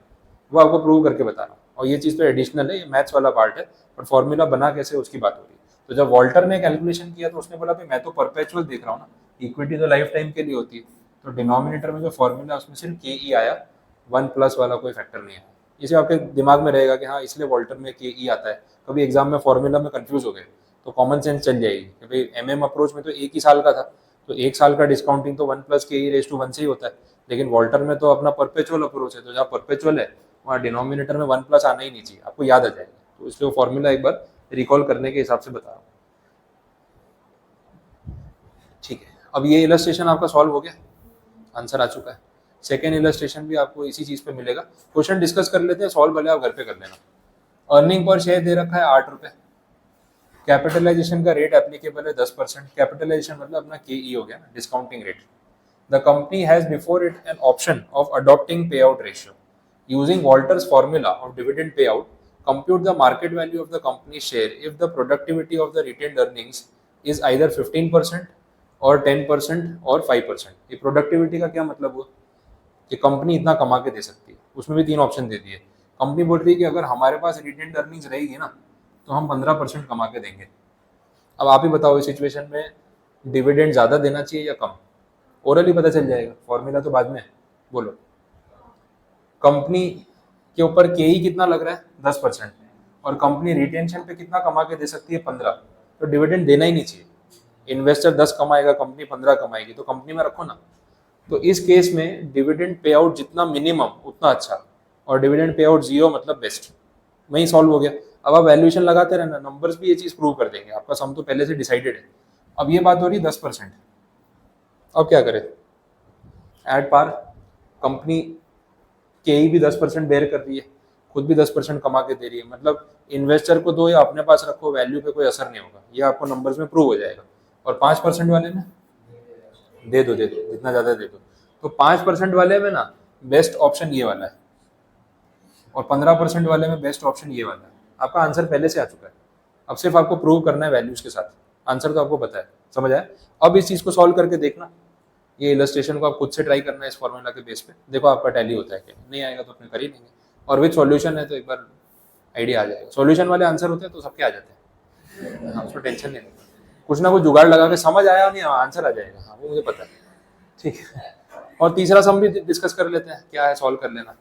[SPEAKER 1] वो आपको प्रूव करके बता रहा हूँ। और ये चीज़ तो एडिशनल है, ये मैथ्स वाला पार्ट है, बट फॉर्मूला बना कैसे उसकी बात हो रही है। तो जब वॉल्टर ने कैलकुलेशन किया तो उसने बोला भाई मैं तो परपेचुअल देख रहा हूँ ना, इक्विटी तो लाइफ टाइम के लिए होती है। तो डिनोमिनेटर में जो फॉर्मूला उसमें सिर्फ के ई आया, 1 प्लस वाला कोई फैक्टर नहीं आया। इसे आपके दिमाग में रहेगा कि हाँ इसलिए वॉल्टर में के ई आता है। कभी एग्जाम में फॉर्मूला में कंफ्यूज हो गए तो कॉमन सेंस चल जाएगी कि भाई एमएम अप्रोच में तो एक ही साल का था, तो एक साल का डिस्काउंटिंग तो 1 प्लस के ई रेज टू 1 से ही होता है। लेकिन वॉल्टर में तो अपना परपेचुअल अप्रोच है, तो जहाँ परपेचुअल है वहाँ डिनोमिनेटर में 1 प्लस आना ही नहीं चाहिए, आपको याद आ जाएगा। तो इसलिए वो फॉर्मूला एक बार रिकॉल करने के हिसाब से बता रहा हूँ। ठीक है, अब ये इलस्ट्रेशन आपका सॉल्व हो गया, आंसर आ चुका है। सेकेंड इलस्ट्रेशन भी आपको इसी चीज पे मिलेगा। क्वेश्चन डिस्कस कर लेते हैं, सॉल्व भले आप घर पे कर लेना। अर्निंग पर शेयर दे रखा है 8 रुपए, कैपिटलाइजेशन का रेट एप्लीकेबल है 10%। कैपिटलाइजेशन मतलब अपना के ई हो गया ना, discounting rate. The company has before it an option of adopting pay out ratio using Walter's formula of dividend pay out, compute the market value of the company share if the productivity of the retained earnings is either 15% और 10% और 5%। ये productivity का क्या मतलब हुआ कि company इतना कमा के दे सकती है। उसमें भी 3 ऑप्शन दे दिए। कंपनी बोल रही है कि अगर हमारे पास रिटेन्ड अर्निंग्स रहेगी ना तो हम 15% कमा के देंगे। अब आप ही बताओ इस सिचुएशन में डिविडेंड ज़्यादा देना चाहिए या कम, ओरली पता चल जाएगा, फॉर्मूला तो बाद में। बोलो, कंपनी के ऊपर के ई कितना लग रहा है 10% और कंपनी रिटेंशन पे कितना कमा के दे सकती है 15, तो डिविडेंड देना ही नहीं चाहिए। इन्वेस्टर 10 कमाएगा, कंपनी 15 कमाएगी, तो कंपनी में रखो ना। तो इस केस में डिविडेंड पे आउट जितना मिनिमम उतना अच्छा, और डिविडेंड पे आउट 0 मतलब बेस्ट। वही सॉल्व हो गया। अब आप वैल्यूएशन लगाते रहना, नंबर्स भी ये चीज प्रूव कर देंगे, आपका सम तो पहले से डिसाइडेड है। अब ये बात हो रही 10%, अब क्या करें, एट पार कंपनी के ई भी 10% बेयर कर रही है, खुद भी 10% कमा के दे रही है, मतलब इन्वेस्टर को दो या अपने पास रखो, वैल्यू पे कोई असर नहीं होगा, ये आपको नंबर्स में प्रूव हो जाएगा। और 5% वाले में दे दो जितना ज्यादा दे दो। तो 5% वाले में ना बेस्ट ऑप्शन ये वाला है, और 15% वाले में बेस्ट ऑप्शन ये वाला है। आपका आंसर पहले से आ चुका है, अब सिर्फ आपको प्रूव करना है वैल्यूज के साथ। आंसर तो आपको पता है, समझ आया। अब इस चीज को सॉल्व करके देखना, ये इलस्ट्रेशन को आप खुद से ट्राई करना है इस फॉर्मूला के बेस पे, देखो आपका टैली होता है क्या। नहीं आएगा तो अपने कर ही लेंगे, और विद सॉल्यूशन है तो एक बार आइडिया आ जाएगा। सॉल्यूशन वाले आंसर होते हैं तो सबके आ जाते हैं, हाँ उसमें टेंशन नहीं लेना। कुछ ना कुछ जुगाड़ लगा के समझ आया नहीं, आंसर आ जाएगा, हाँ वो मुझे पता है। ठीक है, और तीसरा सम भी डिस्कस कर लेते हैं, क्या है सॉल्व कर लेना।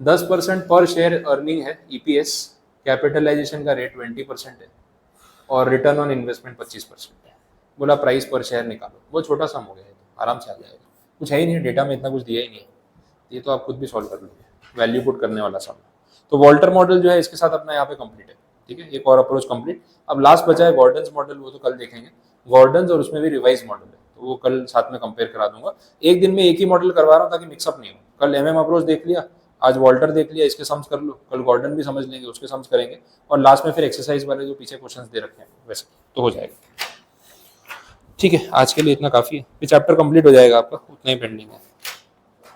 [SPEAKER 1] 10% पर शेयर अर्निंग है ईपीएस, कैपिटलाइजेशन का रेट 20% है और रिटर्न ऑन इन्वेस्टमेंट 25% है। बोला प्राइस पर शेयर निकालो, वो छोटा सम हो गया है, आराम से आ जाएगा, कुछ है ही नहीं, डेटा में इतना कुछ दिया ही नहीं है, ये तो आप खुद भी सॉल्व कर लोगे, वैल्यू पुट करने वाला सम। तो वॉल्टर मॉडल जो है इसके साथ अपना यहाँ पे कंप्लीट है। ठीक है, एक और अप्रोच कंप्लीट। अब लास्ट बचा है गॉर्डन्स मॉडल, वो तो कल देखेंगे। गॉर्डन्स और उसमें भी रिवाइज मॉडल है, तो वो कल साथ में कंपेयर करा दूंगा। एक दिन में एक ही मॉडल करवा रहा हूँ ताकि मिक्सअप नहीं हो। कल एमएम अप्रोच देख लिया, आज वॉल्टर देख लिया, इसके सम्स कर लो, कल गॉर्डन भी समझ लेंगे, उसके सम्स करेंगे, और लास्ट में फिर एक्सरसाइज वाले जो पीछे क्वेश्चंस दे रखे हैं वैसे तो हो जाएगा। ठीक है, आज के लिए इतना काफ़ी है, फिर चैप्टर कंप्लीट हो जाएगा आपका, उतना ही पेंडिंग है।